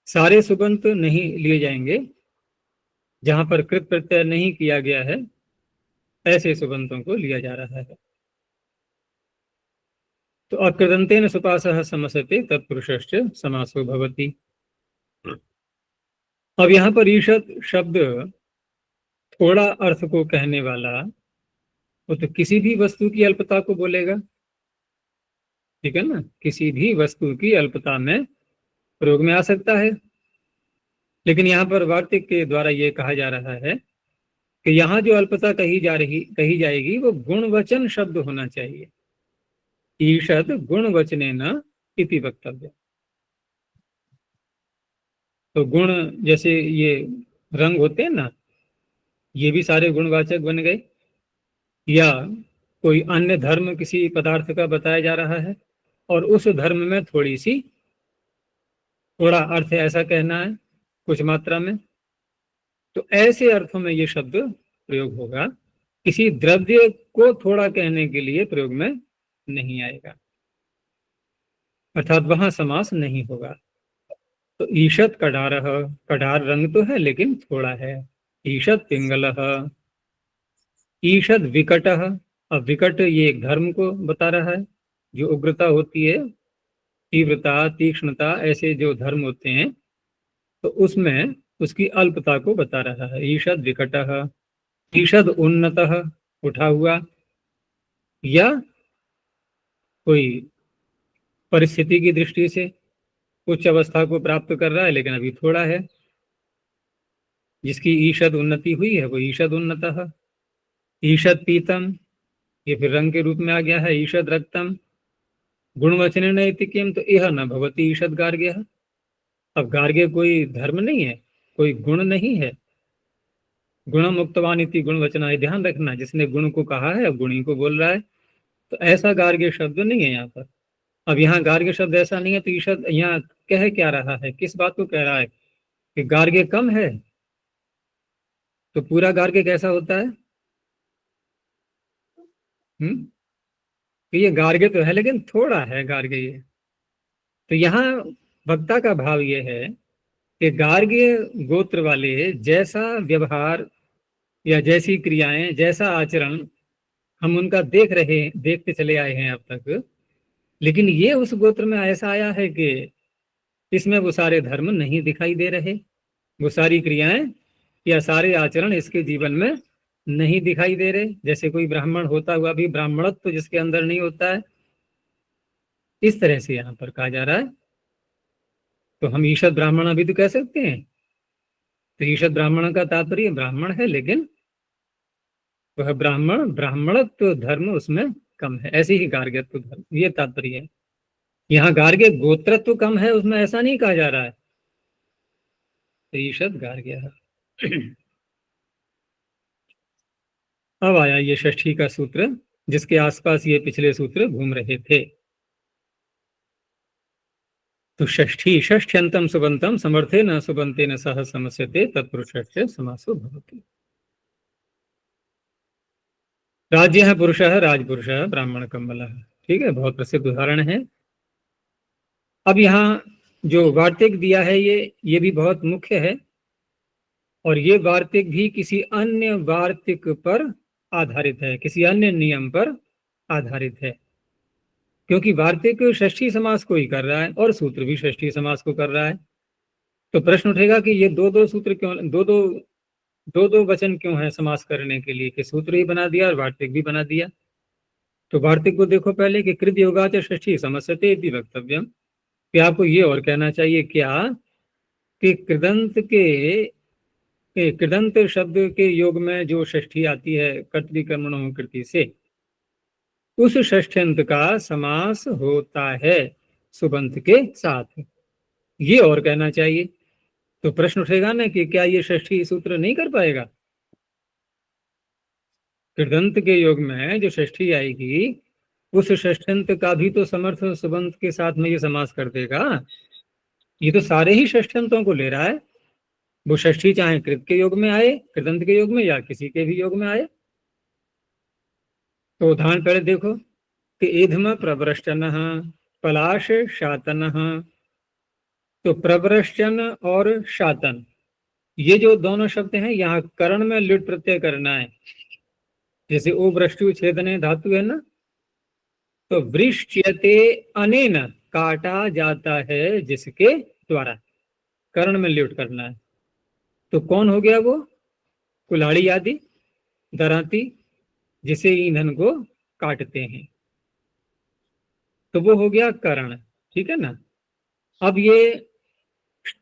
सारे सुबंत नहीं लिए जाएंगे, जहां पर कृत प्रत्यय नहीं किया गया है ऐसे सुबंतों को लिया जा रहा है। तो अकृदंतेन सुपासः समस्यते तत्पुरुषश्च समासो भवति। अब यहाँ पर ईषद शब्द थोड़ा अर्थ को कहने वाला, वो तो किसी भी वस्तु की अल्पता को बोलेगा। ठीक है ना, किसी भी वस्तु की अल्पता में प्रयोग में आ सकता है। लेकिन यहाँ पर वार्तिक के द्वारा ये कहा जा रहा है कि यहाँ जो अल्पता कही जाएगी वो गुणवचन शब्द होना चाहिए। ईषद गुणवचनेन इति वक्तव्य। तो गुण, जैसे ये रंग होते हैं ना, ये भी सारे गुणवाचक बन गए। या कोई अन्य धर्म किसी पदार्थ का बताया जा रहा है और उस धर्म में थोड़ा अर्थ ऐसा कहना है कुछ मात्रा में, तो ऐसे अर्थों में ये शब्द प्रयोग होगा। किसी द्रव्य को थोड़ा कहने के लिए प्रयोग में नहीं आएगा, अर्थात वहां समास नहीं होगा। तो ईषद कडार, कडार रंग तो है लेकिन थोड़ा है। ईषद पिंगल, ईषद विकट। अब विकट ये एक धर्म को बता रहा है, जो उग्रता होती है, तीव्रता, तीक्ष्णता, ऐसे जो धर्म होते हैं, तो उसमें उसकी अल्पता को बता रहा है। ईषद विकट, ईषद उन्नत, उठा हुआ, या कोई परिस्थिति की दृष्टि से उच्च अवस्था को प्राप्त कर रहा है लेकिन अभी थोड़ा है। जिसकी ईषद उन्नति हुई है वो ईषद उन्नतः, ईषद पीतम ये फिर रंग के रूप में आ गया है, ईषद रक्तम, गुणवचन नैतिक्यम तो यह न भवती ईषद गार्ग्य। अब गार्ग्य कोई धर्म नहीं है, कोई गुण नहीं है, गुण मुक्तवान इति गुण वचना है, ध्यान रखना, जिसने गुण को कहा है अब गुणी को बोल रहा है, तो ऐसा गार्ग्य शब्द नहीं है यहाँ पर। अब यहाँ गार्ग्य शब्द ऐसा नहीं है, तो ईषद यहाँ कह क्या रहा है, किस बात को कह रहा है कि गार्ग्य कम है, तो पूरा गार्ग्य कैसा होता है? तो ये गार्ग्य तो है लेकिन थोड़ा है गार्ग्य ये। तो यहाँ वक्ता का भाव ये है कि गार्ग्य गोत्र वाले जैसा व्यवहार या जैसी क्रियाएं, जैसा आचरण हम उनका देखते चले आए हैं अब तक, लेकिन ये उस गोत्र में ऐसा आया है कि इसमें वो सारे धर्म नहीं दिखाई दे रहे, वो सारी क्रियाएं या सारे आचरण इसके जीवन में नहीं दिखाई दे रहे। जैसे कोई ब्राह्मण होता हुआ भी ब्राह्मणत्व तो जिसके अंदर नहीं होता है, इस तरह से यहाँ पर कहा जा रहा है। तो हम ईषद ब्राह्मण अभी तो कह सकते हैं, तो ईषद ब्राह्मण का तात्पर्य ब्राह्मण है, लेकिन वह ब्राह्मणत्व धर्म उसमें कम है, ऐसे ही गार्ग्यत्व धर्म, ये तात्पर्य है। यहाँ गार्ग्य गोत्रत्व कम है उसमें ऐसा नहीं कहा जा रहा है, तो ईषद गार्ग्य है। अब आया ये षष्ठी का सूत्र, जिसके आसपास ये पिछले सूत्र घूम रहे थे। तो षष्ठी षष्ठ्यंतम सुबंतम समर्थे न सुबंते न सह समस्यते तत्पुरुषस्य समासो भवति। राज्य है पुरुष राजपुरुष ब्राह्मण कम्बल, ठीक है, बहुत प्रसिद्ध उदाहरण है। अब यहाँ जो वार्तिक दिया है ये भी बहुत मुख्य है, और ये वार्तिक भी किसी अन्य वार्तिक पर आधारित है, किसी अन्य नियम पर आधारित है, क्योंकि वार्तिक षष्ठी समास को ही कर रहा है और सूत्र भी षष्ठी समास को कर रहा है। तो प्रश्न उठेगा कि ये दो सूत्र क्यों, दो वचन क्यों है समास करने के लिए, कि सूत्र ही बना दिया और वार्तिक भी बना दिया। तो वार्तिक को देखो पहले कि कृत योगाच षष्ठी समस्यते इति वक्तव्यम, कि आपको ये और कहना चाहिए क्या कि कृदंत शब्द के योग में जो षष्ठी आती है कर्तृकर्मणों कृति से, उस षष्ठ्यंत का समास होता है सुबंत के साथ, ये और कहना चाहिए। तो प्रश्न उठेगा ना कि क्या ये षष्ठी सूत्र नहीं कर पाएगा? कृदंत के योग में जो षष्ठी आएगी उस षष्ठ्यंत का भी तो समर्थ सुबंत के साथ में ये समास कर देगा। ये तो सारे ही षष्ठ्यंतों को ले रहा है, वो षष्ठी चाहे कृत के योग में आए, कृदंत के योग में, या किसी के भी योग में आए। तो उदाहरण पहले देखो कि ईधम प्रवृष्टन पलाश शातन, तो प्रवृष्टन और शातन ये जो दोनों शब्द हैं, यहाँ कर्ण में लिट प्रत्यय करना है। जैसे ओ वृष्टि छेदने धातु है ना, तो वृश्च्यते अनेन काटा जाता है जिसके द्वारा, कर्ण में लिट करना है। तो कौन हो गया वो? कुल्हाड़ी आदि दराती, जिसे ईंधन को काटते हैं, तो वो हो गया कर्ण, ठीक है ना। अब ये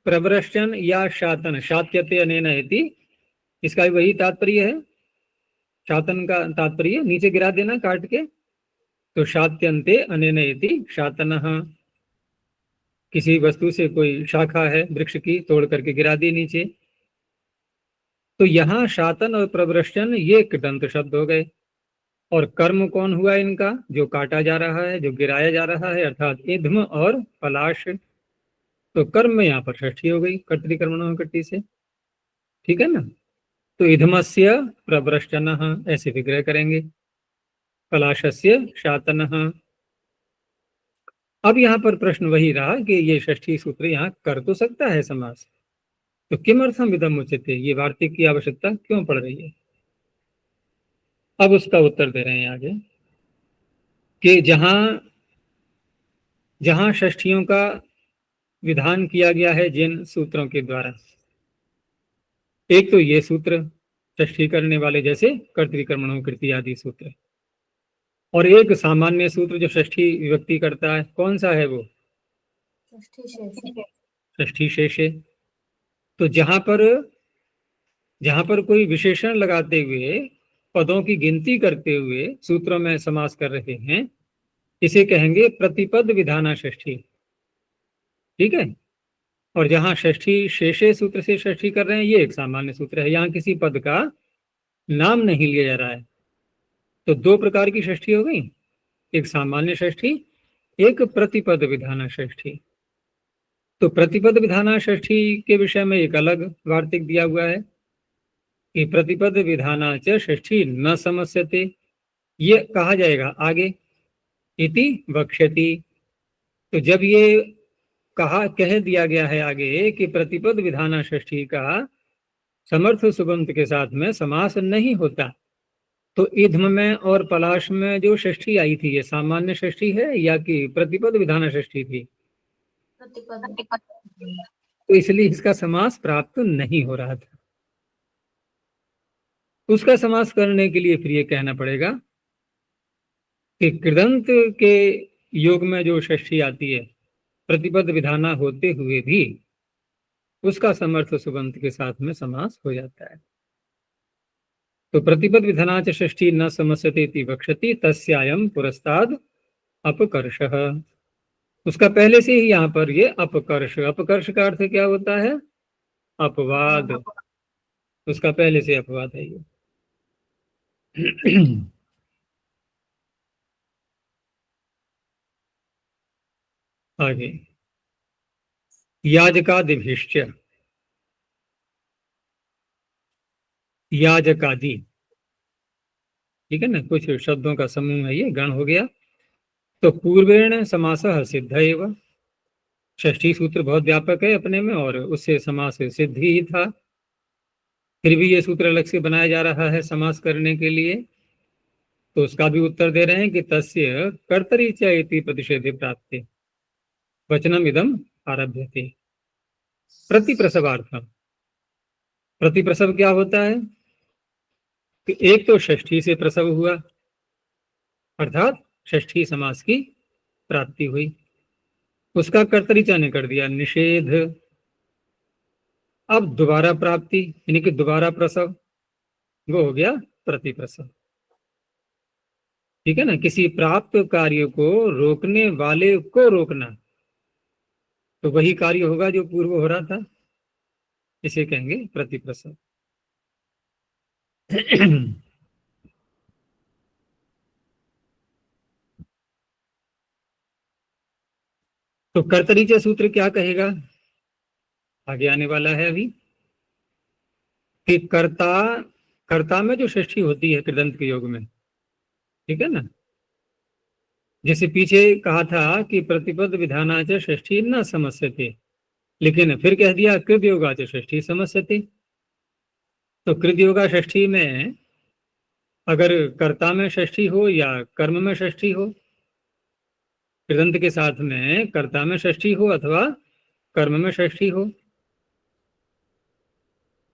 प्रवृष्टन या शातन, शात्यते अनेन इति, इसका भी वही तात्पर्य है, शातन का तात्पर्य नीचे गिरा देना काट के, तो शात्यंते अनेन इति शातनः, किसी वस्तु से कोई शाखा है वृक्ष की, तोड़ करके गिरा दी नीचे। तो यहाँ शातन और प्रवृष्टन ये कृदंत शब्द हो गए, और कर्म कौन हुआ इनका? जो काटा जा रहा है, जो गिराया जा रहा है, अर्थात ईधम और पलाश। तो कर्म में यहाँ पर षष्ठी हो गई कर्तृकर्मणों कृति से, ठीक है ना। तो ईधमस्य प्रवृष्टनः ऐसे विग्रह करेंगे, पलाशस्य शातनः। अब यहाँ पर प्रश्न वही रहा कि ये षष्ठी सूत्र यहाँ कर तो सकता है समास, तो किमर्थम इदम उच्यते, ये वार्तिक की आवश्यकता क्यों पड़ रही है? अब उसका उत्तर दे रहे हैं आगे कि जहां षष्ठियों का विधान किया गया है जिन सूत्रों के द्वारा, एक तो ये सूत्र षष्ठी करने वाले जैसे कर्तृकर्मणों कृति आदि सूत्र, और एक सामान्य सूत्र जो षष्ठी विभक्ति करता है, कौन सा है वो? षष्ठी शेषे। तो जहां पर जहां पर कोई विशेषण लगाते हुए पदों की गिनती करते हुए सूत्रों में समास कर रहे हैं, इसे कहेंगे प्रतिपद विधाना षष्ठी। ठीक है। और जहां षष्ठी शेषे सूत्र से षष्ठी कर रहे हैं, ये एक सामान्य सूत्र है, यहाँ किसी पद का नाम नहीं लिया जा रहा है। तो दो प्रकार की षष्ठी हो गई, एक सामान्य षष्ठी, एक प्रतिपद विधाना षष्ठी। तो प्रतिपद विधाना षष्ठी के विषय में एक अलग वार्तिक दिया हुआ है कि प्रतिपद विधाना च षष्ठी न समस्यते, ये कहा जाएगा आगे, इति वक्ष्यति। तो जब ये कह दिया गया है आगे कि प्रतिपद विधाना षष्ठी का समर्थ सुबंत के साथ में समास नहीं होता, तो ईध्म में और पलाश में जो षष्ठी आई थी, ये सामान्य षष्ठी है या कि प्रतिपद विधाना षष्ठी थी? प्रतिपद। तो इसलिए इसका समास प्राप्त नहीं हो रहा था। उसका समास करने के लिए फिर ये कहना पड़ेगा कि कृदंत के योग में जो षष्ठी आती है प्रतिपद विधाना होते हुए भी उसका समर्थ सुबंत के साथ में समास हो जाता है। तो प्रतिपद विधाना च षष्ठी न समस्यते इति वक्ष्यति, तस्यायम पुरस्ताद अपकर्षः। उसका पहले से ही यहाँ पर ये अपकर्ष, अपकर्ष का अर्थ क्या होता है? अपवाद। उसका पहले से अपवाद है ये। आगे याजकादिभिश्च, याजकादि, ठीक है ना, कुछ शब्दों का समूह है, ये गण हो गया। तो पूर्वेण समासः सिद्ध एव, षष्ठी सूत्र बहुत व्यापक है अपने में और उससे समास सिद्ध ही था, फिर भी ये सूत्र अलग से बनाया जा रहा है समास करने के लिए। तो उसका भी उत्तर दे रहे हैं कि तस्य कर्तरी च इति प्रतिषेधे प्राप्ते वचनम इदम आरभ्यते प्रतिप्रसवार्थम। प्रतिप्रसव क्या होता है कि एक तो षष्ठी से प्रसव हुआ, अर्थात षष्ठी समास की प्राप्ति हुई, उसका कर्तरीचा ने कर दिया निषेध। अब दोबारा प्राप्ति यानी कि दोबारा प्रसव, वो हो गया प्रतिप्रसव। ठीक है ना, किसी प्राप्त कार्य को रोकने वाले को रोकना, तो वही कार्य होगा जो पूर्व हो रहा था, इसे कहेंगे प्रतिप्रसव। तो कर्तरीचा सूत्र क्या कहेगा, आगे आने वाला है अभी, कि कर्ता में जो षष्ठी होती है कृदंत के योग में, ठीक है ना, जैसे पीछे कहा था कि प्रतिपद विधानाच षष्ठी न समस्यते, लेकिन फिर कह दिया कृत योगाच षष्ठी समस्यते। तो कृत योगा षष्ठी में अगर कर्ता में षष्ठी हो या कर्म में षष्ठी हो, कृदंत के साथ में कर्ता में षष्ठी हो अथवा कर्म में षष्ठी हो,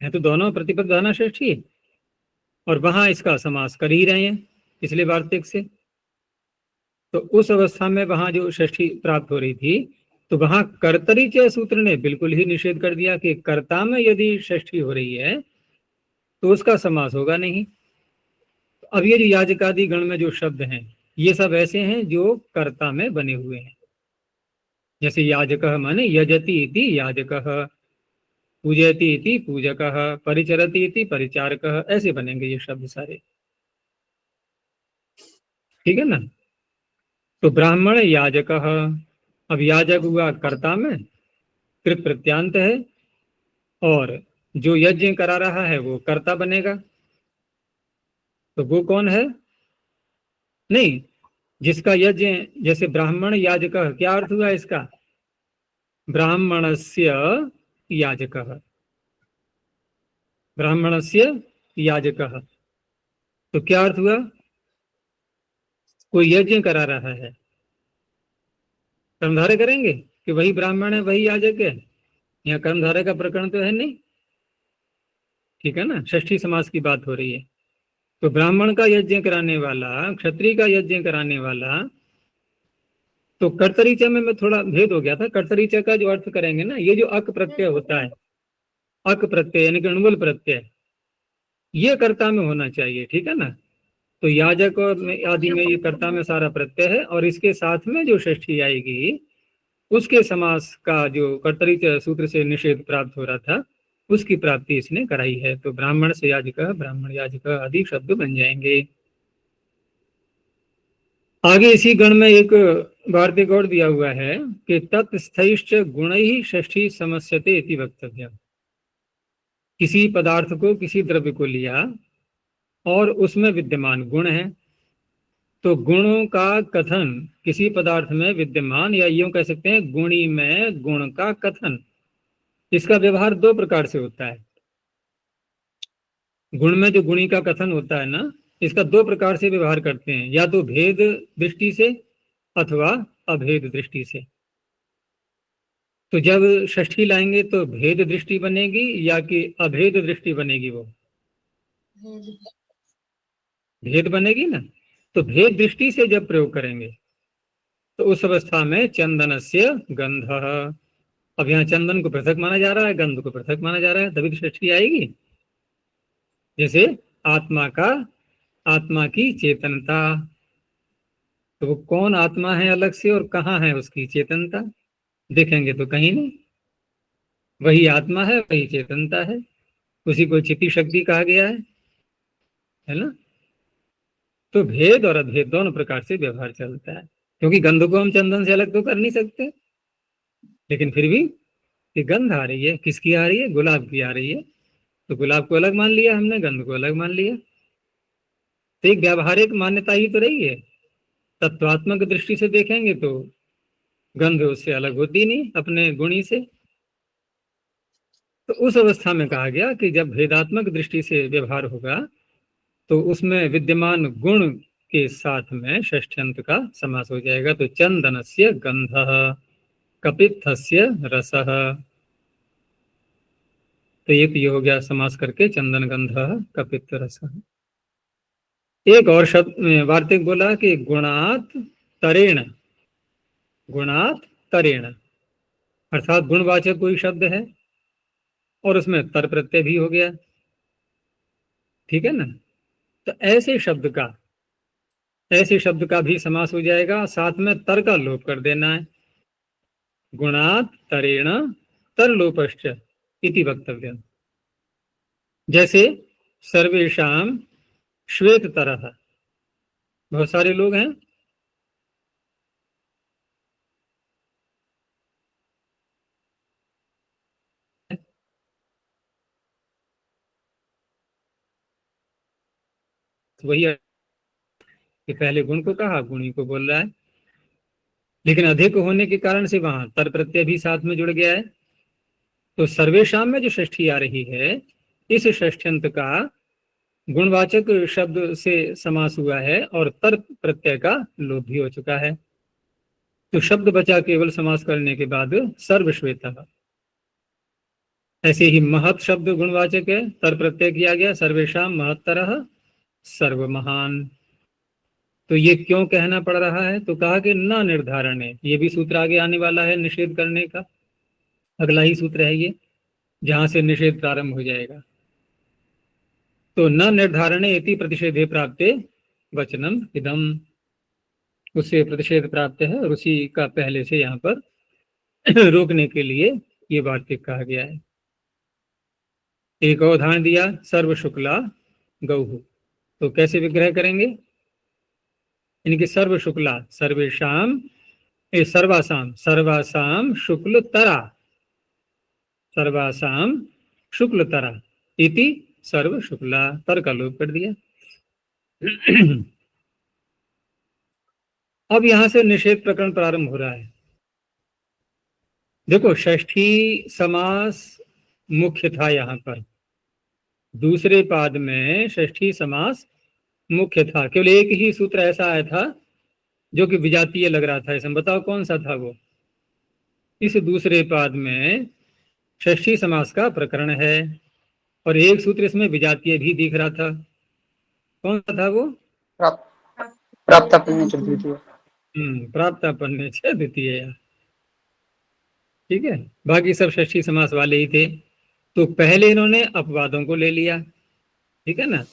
है तो दोनों प्रतिपद विधाना षष्ठी, और वहां इसका समास कर ही रहे हैं पिछले वार्तिक से। तो उस अवस्था में वहां जो षष्ठी प्राप्त हो रही थी, तो वहां कर्तरीचय सूत्र ने बिल्कुल ही निषेध कर दिया कि कर्ता में यदि षष्ठी हो रही है तो उसका समास होगा नहीं। अब ये जो याजकादि गण में जो शब्द हैं, ये सब ऐसे हैं जो कर्ता में बने हुए हैं, जैसे याजकः माने यजति इति याजकः, पूजयति इति पूजकः, परिचरति इति परिचारकः, ऐसे बनेंगे ये शब्द सारे। ठीक है ना। तो ब्राह्मण याजकः, अब याजक हुआ कर्ता में, कृत प्रत्यांत है, और जो यज्ञ करा रहा है वो कर्ता बनेगा। तो वो कौन है? नहीं, जिसका यज्ञ, जैसे ब्राह्मण याजकः, क्या अर्थ हुआ इसका? ब्राह्मणस्य याजकः, ब्राह्मणस्य याजकः, तो क्या अर्थ हुआ? कोई यज्ञ करा रहा है, कर्मधारय करेंगे कि वही ब्राह्मण है वही याजक है, यहाँ कर्मधारय का प्रकरण तो है नहीं। ठीक है ना, षष्ठी समास की बात हो रही है। तो ब्राह्मण का यज्ञ कराने वाला, क्षत्रिय का यज्ञ कराने वाला, तो कर्तरीचा में थोड़ा भेद हो गया था। कर्तरीचा का जो अर्थ करेंगे ना, ये जो अक प्रत्यय होता है, अक प्रत्यय यानी कि अनुबल प्रत्यय, ये कर्ता में होना चाहिए, ठीक है ना। तो याजक और आदि में ये कर्ता में सारा प्रत्यय है, और इसके साथ में जो षष्ठी आएगी उसके समास का जो कर्तरी सूत्र से निषेध प्राप्त हो रहा था उसकी प्राप्ति इसने कराई है। तो ब्राह्मण से याजक, ब्राह्मण याजक आदि शब्द बन जाएंगे। आगे इसी गण में एक वार्तिक और दिया हुआ है कि तत्स्थैश्च गुणैः षष्ठी समस्यते इति वक्तव्य। किसी पदार्थ को, किसी द्रव्य को लिया और उसमें विद्यमान गुण है, तो गुणों का कथन किसी पदार्थ में विद्यमान, या यूं कह सकते हैं गुणी में गुण का कथन, इसका व्यवहार दो प्रकार से होता है। गुण में जो गुणी का कथन होता है ना, इसका दो प्रकार से व्यवहार करते हैं, या तो भेद दृष्टि से अथवा अभेद दृष्टि से। तो जब षष्ठी लाएंगे तो भेद दृष्टि बनेगी या कि अभेद दृष्टि बनेगी? वो भेद बनेगी ना। तो भेद दृष्टि से जब प्रयोग करेंगे तो उस अवस्था में चंदनस्य गंधः, अब यहाँ चंदन को पृथक माना जा रहा है, गंध को पृथक माना जा रहा है, तभी तो षष्ठी आएगी। जैसे आत्मा की चेतनता, तो वो कौन आत्मा है अलग से और कहाँ है उसकी चेतनता? देखेंगे तो कहीं नहीं। वही आत्मा है, वही चेतनता है, उसी को चिति शक्ति कहा गया है ना। तो भेद और अभेद दोनों प्रकार से व्यवहार चलता है, क्योंकि गंध को हम चंदन से अलग तो कर नहीं सकते, लेकिन फिर भी कि गंध आ रही है, किसकी आ रही है? गुलाब की आ रही है, तो गुलाब को अलग मान लिया हमने, गंध को अलग मान लिया। तो एक व्यावहारिक मान्यता ही तो रही है। तत्वात्मक दृष्टि से देखेंगे तो गंध उससे अलग होती नहीं अपने गुणी से। तो उस अवस्था में कहा गया कि जब भेदात्मक दृष्टि से व्यवहार होगा तो उसमें विद्यमान गुण के साथ में षष्ठ्यंत का समास हो जाएगा। तो चंदनस्य गंधः, कपित्थस्य रसः, तो ये हो गया समास करके चंदन गंधः कपित्थ रसः। एक और शब्द वार्तिक बोला कि गुणात तरेण, गुणात तरेण, अर्थात गुणवाचक कोई शब्द है और उसमें तर प्रत्यय भी हो गया, ठीक है ना। तो ऐसे शब्द का भी समास हो जाएगा, साथ में तर का लोप कर देना है। गुणात तरेण तर लोपश्च इति वक्तव्य। जैसे सर्वेषाम श्वेत तरह, बहुत सारे लोग हैं, वही कि पहले गुण को कहा, गुणी को बोल रहा है, लेकिन अधिक होने के कारण से वहां तर प्रत्यय भी साथ में जुड़ गया है। तो सर्वेशाम में जो षष्ठी आ रही है, इस षष्ठ्यंत का गुणवाचक शब्द से समास हुआ है और तर प्रत्यय का लोप भी हो चुका है। तो शब्द बचा केवल समास करने के बाद सर्वश्वेतः। ऐसे ही महत् शब्द गुणवाचक है, तर प्रत्यय किया गया, सर्वेशाम महत्तरः सर्व महान। तो ये क्यों कहना पड़ रहा है? तो कहा कि न निर्धारण है, ये भी सूत्र आगे आने वाला है निषेध करने का, अगला ही सूत्र है ये, जहां से निषेध प्रारंभ हो जाएगा। तो न निर्धारणे इति प्रतिषेधे प्राप्ते वचनम इदम, उससे प्रतिषेध प्राप्त है और उसी का पहले से यहाँ पर रोकने के लिए ये वार्तिक कहा गया है। एक और उदाहरण दिया, सर्व शुक्ला गौहु, तो कैसे विग्रह करेंगे? इनके सर्व शुक्ला, सर्वेशाम सर्वासाम, सर्वासाम शुक्ल तरा, सर्वासाम शुक्ल तरा इति सर्व शुक्ला, तर का लोप कर दिया। अब यहां से निषेध प्रकरण प्रारंभ हो रहा है। देखो, षष्ठी समास मुख्य था, यहां पर दूसरे पाद में षष्ठी समास मुख्य था, केवल एक ही सूत्र ऐसा आया था जो कि विजातीय लग रहा था। इसमें बताओ कौन सा था वो? इस दूसरे पाद में षष्ठी समास का प्रकरण है और एक सूत्र इसमें विजातीय भी दिख रहा था। कौन सा था वो? प्राप्तापन्ने च द्वितीय। प्राप्तापन्ने च द्वितीय, ठीक है। बाकी सब षष्ठी समास वाले ही थे। तो पहले इन्होंने अपवादों को ले लिया, ठीक है ना।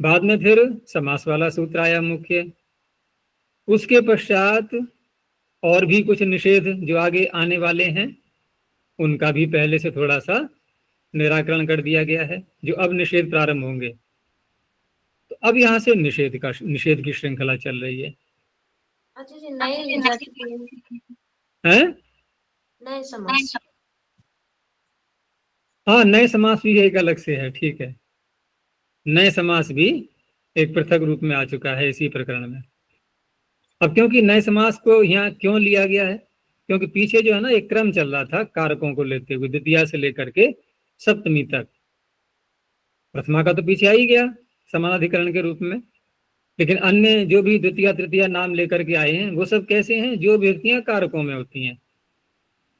बाद में फिर समास वाला सूत्र आया मुख्य, उसके पश्चात और भी कुछ निषेध जो आगे आने वाले हैं उनका भी पहले से थोड़ा सा निराकरण कर दिया गया है, जो अब निषेध प्रारंभ होंगे। तो अब यहाँ से निषेध की श्रृंखला चल रही है। अच्छा जी, नए जाति के हैं? नए समास। हाँ, नए समास भी एक अलग से है, ठीक है। नए समास भी एक पृथक रूप में आ चुका है इसी प्रकरण में। अब क्योंकि नए समास को यहाँ क्यों लिया गया है, क्योंकि पीछे जो है ना एक क्रम चल रहा था कारकों को लेते हुए, द्वितीया से लेकर के सप्तमी तक। प्रथमा का तो पीछे आ ही गया समानाधिकरण के रूप में, लेकिन अन्य जो भी द्वितीय तृतीया नाम लेकर के आए हैं वो सब कैसे हैं, जो विभक्तियां कारकों में होती हैं।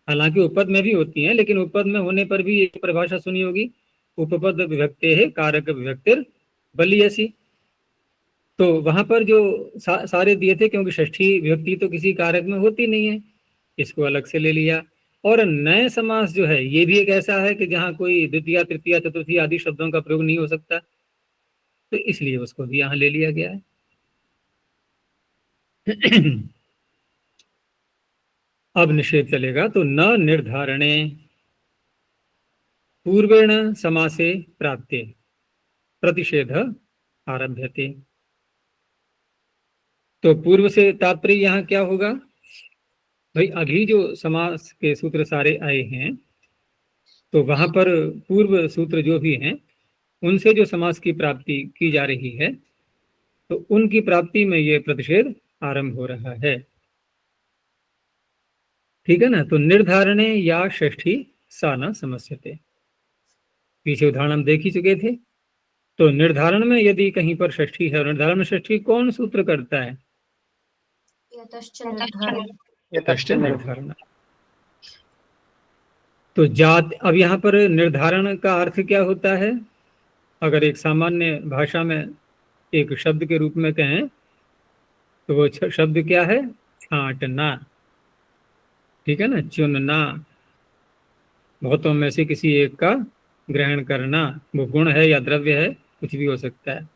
हालांकि उपपद में भी होती हैं, लेकिन उपपद में होने पर भी एक परिभाषा सुनी होगी, उपपद विभक्ते है कारक विभक्तिर बलियसी। तो वहां पर जो सारे दिए थे, क्योंकि षष्ठी विभक्ति तो किसी कारक में होती नहीं है, इसको अलग से ले लिया। और नए समास जो है ये भी एक ऐसा है कि जहां कोई द्वितीय तृतीय चतुर्थी आदि शब्दों का प्रयोग नहीं हो सकता, तो इसलिए उसको भी यहां ले लिया गया है। अब निषेध चलेगा, तो न निर्धारणे पूर्वेण समासे प्राप्ते प्रतिषेध आरभ्यते। तो पूर्व से तात्पर्य यहाँ क्या होगा भाई, अभी जो समास के सूत्र सारे आए हैं तो वहां पर पूर्व सूत्र जो भी हैं उनसे जो समास की प्राप्ति की जा रही है तो उनकी प्राप्ति में ये प्रतिषेध आरंभ हो रहा है। ठीक है ना। तो निर्धारणे या षष्ठी सा न समस्यते, पीछे उदाहरण हम देख ही चुके थे। तो निर्धारण में यदि कहीं पर षष्ठी है, और निर्धारण में षष्ठी कौन सूत्र करता है? यतश्च निर्धारण। यतश्च निर्धारण। तो जात, अब यहाँ पर निर्धारण का अर्थ क्या होता है? अगर एक सामान्य भाषा में एक शब्द के रूप में कहें तो वो शब्द क्या है? छांटना। ठीक है ना, चुनना, बहुतों में से किसी एक का ग्रहण करना। वो गुण है या द्रव्य है, कुछ भी हो सकता है,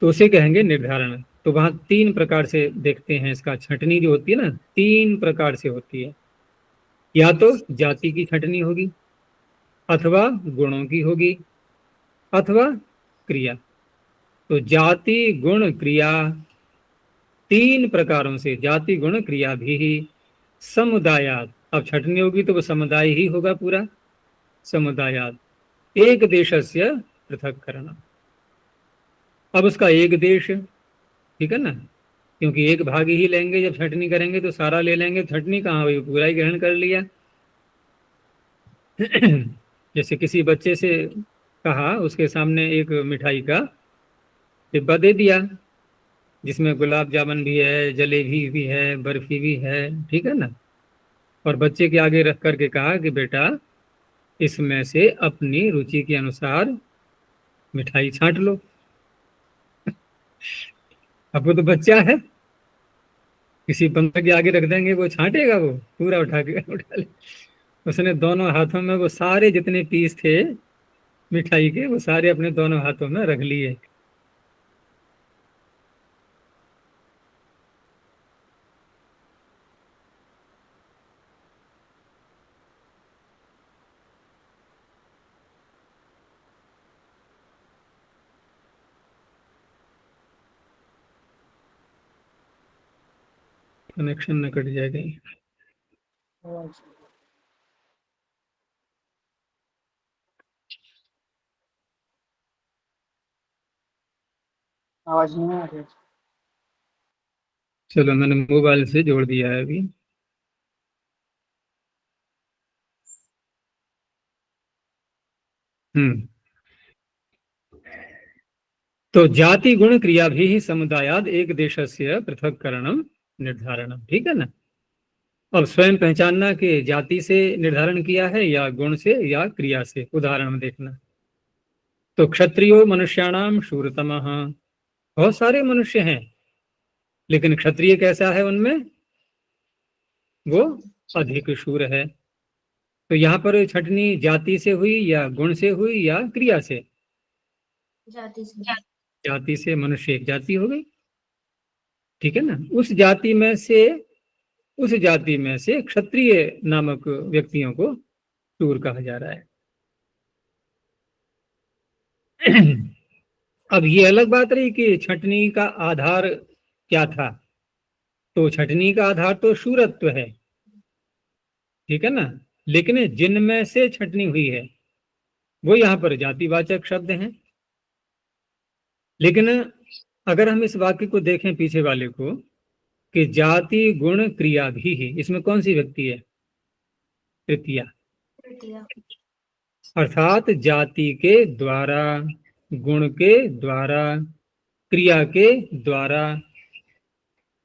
तो उसे कहेंगे निर्धारण। तो वहां तीन प्रकार से देखते हैं इसका, छंटनी जो होती है ना तीन प्रकार से होती है। या तो जाति की छंटनी होगी, अथवा गुणों की होगी, अथवा क्रिया। तो जाति गुण क्रिया तीन प्रकारों से, जाति गुण क्रिया भी समुदायात। अब छटनी होगी तो वो समुदाय ही होगा पूरा, समुदायात एक देशस्य पृथक करना। अब उसका एक देश, ठीक है ना, क्योंकि एक भाग ही लेंगे, जब छटनी करेंगे तो सारा ले लेंगे, छटनी कहाँ हुई, पूरा ही ग्रहण कर लिया। जैसे किसी बच्चे से कहा, उसके सामने एक मिठाई का डिब्बा दे दिया जिसमें गुलाब जामुन भी है, जलेबी भी है, बर्फी भी है, ठीक है ना, और बच्चे के आगे रख करके कहा कि बेटा इसमें से अपनी रुचि के अनुसार मिठाई छांट लो। अब वो तो बच्चा है, किसी बंदर के आगे रख देंगे वो छांटेगा, वो पूरा उठा ले। उसने दोनों हाथों में वो सारे जितने पीस थे मिठाई के वो सारे अपने दोनों हाथों में रख लिए। कनेक्शन न कट जाए कहीं। आवाज नहीं आ रही। चलो मैंने मोबाइल से जोड़ दिया है अभी। तो जाति गुण क्रिया भी समुदायाद एक देशस्य पृथक्करणम निर्धारणम। ठीक है ना। अब स्वयं पहचानना कि जाति से निर्धारण किया है या गुण से या क्रिया से। उदाहरण में देखना, तो क्षत्रियो मनुष्याणाम शूरतमः, बहुत सारे मनुष्य हैं लेकिन क्षत्रिय कैसा है उनमें? वो अधिक शूर है। तो यहाँ पर छटनी जाति से हुई या गुण से हुई या क्रिया से? जाति से। जाति से मनुष्य एक जाति हो गई, ठीक है ना। उस जाति में से क्षत्रिय नामक व्यक्तियों को शूर कहा जा रहा है। अब ये अलग बात रही कि छटनी का आधार क्या था, तो छटनी का आधार तो शूरत्व है, ठीक है ना। लेकिन जिनमें से छटनी हुई है वो यहाँ पर जातिवाचक शब्द हैं। लेकिन अगर हम इस वाक्य को देखें पीछे वाले को, कि जाति गुण क्रिया भी है, इसमें कौन सी व्यक्ति है? तृतीया। तृतीया। अर्थात जाति के द्वारा, गुण के द्वारा, क्रिया के द्वारा।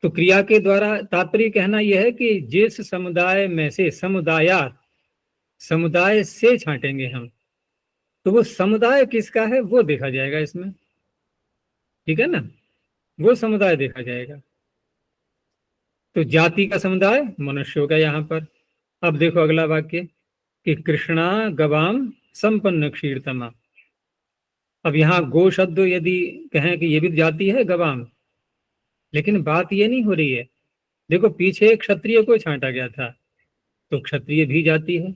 तो क्रिया के द्वारा तात्पर्य कहना यह है कि जिस समुदाय में से, समुदाय से छांटेंगे हम, तो वो समुदाय किसका है वो देखा जाएगा इसमें, ठीक है ना। वो समुदाय देखा जाएगा। तो जाति का समुदाय मनुष्यों का यहाँ पर। अब देखो अगला वाक्य, कि कृष्णा गवाम संपन्न क्षीरतमा। अब यहाँ गो शब्द यदि कहें कि ये भी जाति है गवाम, लेकिन बात ये नहीं हो रही है। देखो पीछे क्षत्रिय को छांटा गया था, तो क्षत्रिय भी जाति है,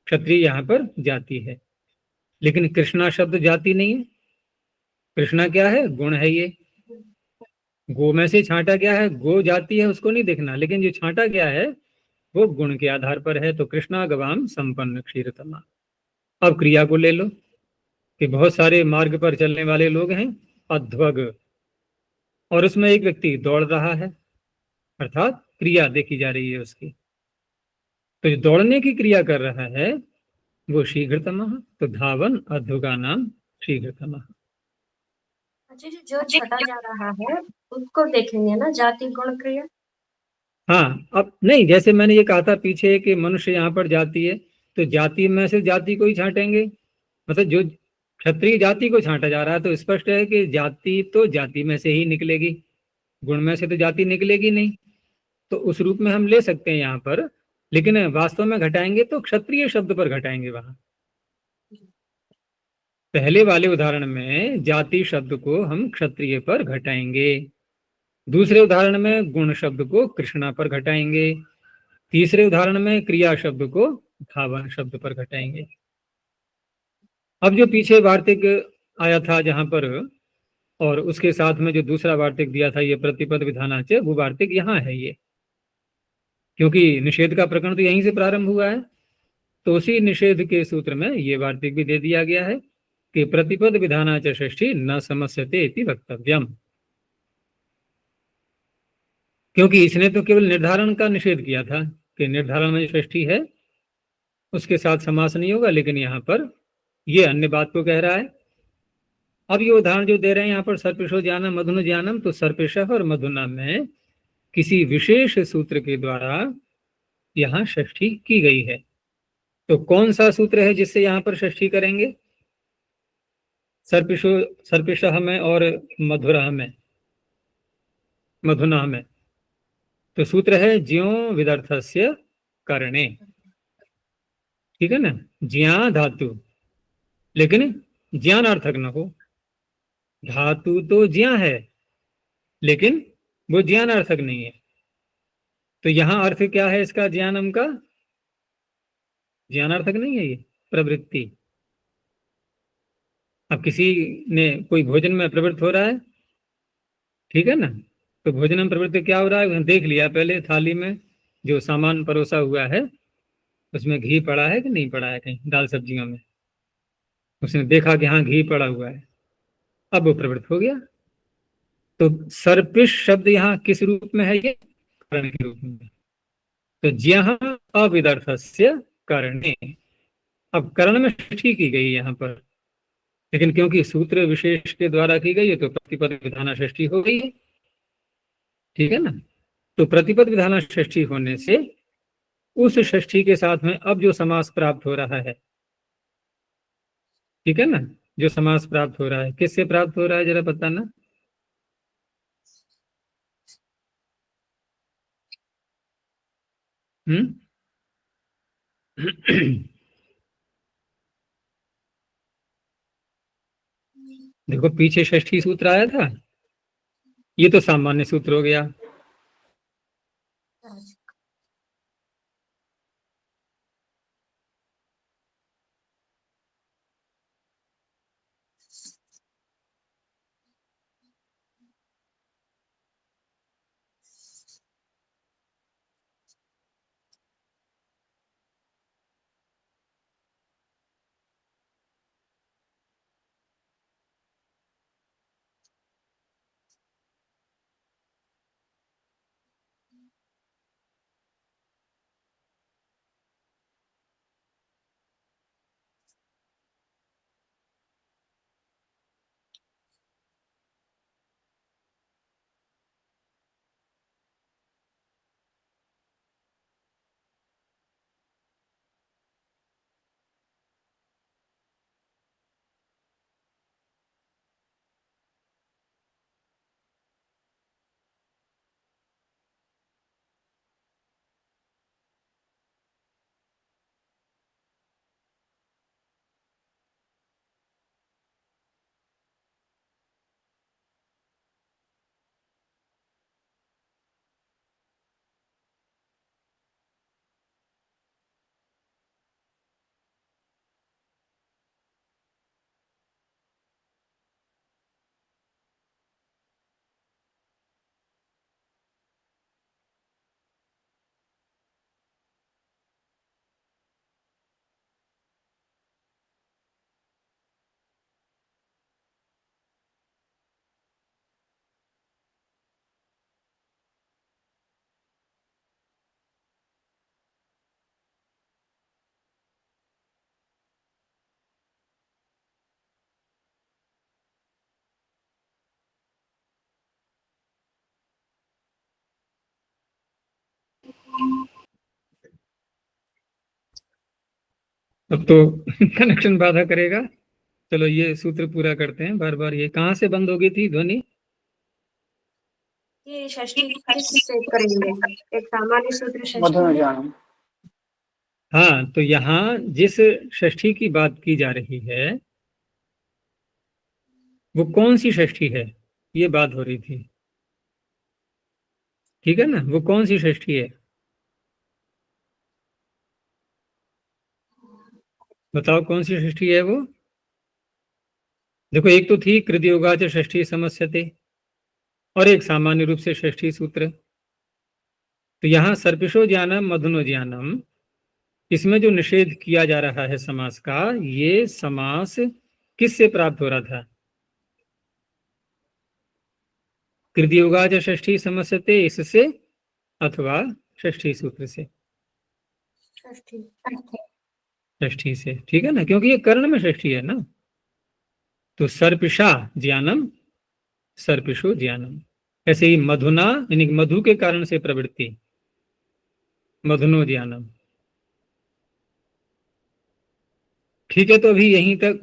क्षत्रिय यहाँ पर जाति है। लेकिन कृष्णा शब्द जाति नहीं है। कृष्णा क्या है? गुण है। ये गो में से छांटा गया है, गो जाति है उसको नहीं देखना, लेकिन जो छांटा गया है वो गुण के आधार पर है। तो कृष्णा गवाम संपन्न क्षीरतमा। अब क्रिया को ले लो, कि बहुत सारे मार्ग पर चलने वाले लोग हैं अध्वग, और उसमें एक व्यक्ति दौड़ रहा है, अर्थात क्रिया देखी जा रही है उसकी। तो जो दौड़ने की क्रिया कर रहा है वो शीघ्रतम। तो धावन अध्वगा नाम शीघ्रतम। अच्छा जी, जो छटा जा रहा है उसको देखेंगे ना, जाति गुण क्रिया। हाँ, अब नहीं, जैसे मैंने ये कहा था पीछे कि मनुष्य यहाँ पर जाति है, तो जाति में से जाति को ही छांटेंगे। मतलब जो क्षत्रिय जाति को छांटा जा रहा है, तो स्पष्ट है कि जाति तो जाति में से ही निकलेगी, गुण में से तो जाति निकलेगी नहीं। तो उस रूप में हम ले सकते हैं यहाँ पर, लेकिन वास्तव में घटाएंगे तो क्षत्रिय शब्द पर घटाएंगे। वहां पहले वाले उदाहरण में जाति शब्द को हम क्षत्रिय पर घटाएंगे, दूसरे उदाहरण में गुण शब्द को कृष्णा पर घटाएंगे, तीसरे उदाहरण में क्रिया शब्द को धावन शब्द पर घटाएंगे। अब जो पीछे वार्तिक आया था जहां पर, और उसके साथ में जो दूसरा वार्तिक दिया था ये प्रतिपद विधानाच, वो वार्तिक यहाँ है ये, क्योंकि निषेध का प्रकरण तो यहीं से प्रारंभ हुआ है। तो उसी निषेध के सूत्र में ये वार्तिक भी दे दिया गया है कि प्रतिपद विधानाच षष्ठी न समस्यते इति वक्तव्यम। क्योंकि इसने तो केवल निर्धारण का निषेध किया था कि निर्धारण में षष्ठी है उसके साथ समास नहीं होगा, लेकिन यहाँ पर ये अन्य बात को कह रहा है। अब ये उदाहरण जो दे रहे हैं यहाँ पर, सर्पिशो ज्ञानम मधुन ज्ञानम, तो सर्पिश और मधुना में किसी विशेष सूत्र के द्वारा यहाँ षष्ठी की गई है। तो कौन सा सूत्र है जिससे यहाँ पर षष्ठी करेंगे? सर्पिशो, सर्पिशः में और मधुरः में, मधुना में। तो सूत्र है ज्यों विदर्थस्य करणे, ठीक है ना। ज्या धातु, लेकिन ज्ञानार्थक न हो। धातु तो ज्या है लेकिन वो ज्ञानार्थक नहीं है। तो यहाँ अर्थ क्या है इसका? ज्ञानम का ज्ञानार्थक नहीं है ये, प्रवृत्ति। अब किसी ने कोई भोजन में प्रवृत्त हो रहा है, ठीक है ना, तो भोजन में प्रवृत्त क्या हो रहा है? देख लिया पहले थाली में जो सामान परोसा हुआ है उसमें घी पड़ा है कि नहीं पड़ा है, कहीं दाल सब्जियों में उसने देखा कि हाँ घी पड़ा हुआ है, अब वो प्रवृत्त हो गया। तो सर्पिश शब्द यहाँ किस रूप में है? ये कारण के रूप में। तो ज्या अविदर्थस्य करणे। अब करण में षष्ठी की गई यहाँ पर, लेकिन क्योंकि सूत्र विशेष के द्वारा की गई है तो प्रतिपद विधाना षष्ठी हो गई है, ठीक है ना। तो प्रतिपद विधाना षष्ठी होने से उस षष्ठी के साथ में अब जो समास प्राप्त हो रहा है, ठीक है ना, जो समास प्राप्त हो रहा है किससे प्राप्त हो रहा है जरा बताना। हम्म देखो पीछे षष्ठी सूत्र आया था, ये तो सामान्य सूत्र हो गया। अब तो कनेक्शन बाधा करेगा। चलो ये सूत्र पूरा करते हैं। बार बार ये कहाँ से बंद हो गई थी ध्वनि? ये षष्ठी किससे करेंगे? एक सामान्य सूत्र षष्ठी मधु है। ज्ञानम। हाँ, तो यहाँ जिस षष्ठी की बात की जा रही है वो कौन सी षष्ठी है, ये बात हो रही थी। ठीक है ना, वो कौन सी षष्ठी है बताओ, कौन सी षष्ठी है वो? देखो एक तो थी कृतयोगाच षष्ठी समस्यते, और एक सामान्य रूप से षष्ठी सूत्र। तो यहाँ सर्पिशो ज्ञानम मधुनो ज्ञानम, इसमें जो निषेध किया जा रहा है समास का, ये समास किससे प्राप्त हो रहा था? कृतयोगाच षष्ठी समस्यते इससे, अथवा षष्ठी सूत्र से, षष्ठी। षष्ठी से। ठीक है ना, क्योंकि ये कर्ण में षष्ठी है ना। तो सर्पिशा ज्ञानम, सर्पिशो ज्ञानम। ऐसे ही मधुना, यानी कि मधु के कारण से प्रवृत्ति, मधुनो ज्ञानम। ठीक है, तो अभी यहीं तक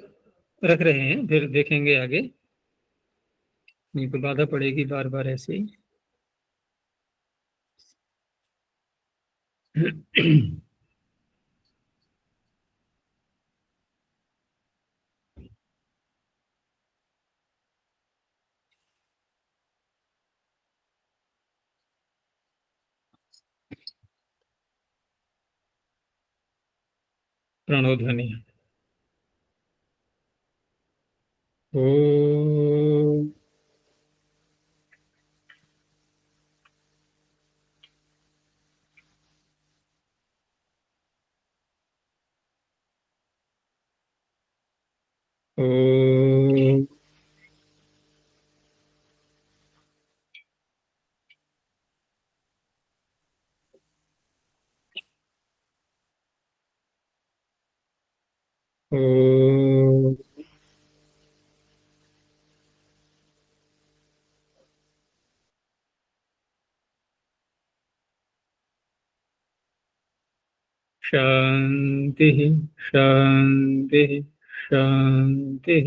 रख रहे हैं, फिर देखेंगे आगे। नहीं तो बाधा पड़ेगी बार बार ऐसे ही। प्रणोध्वनि। ओ ओ ओ शांति शांति शांति।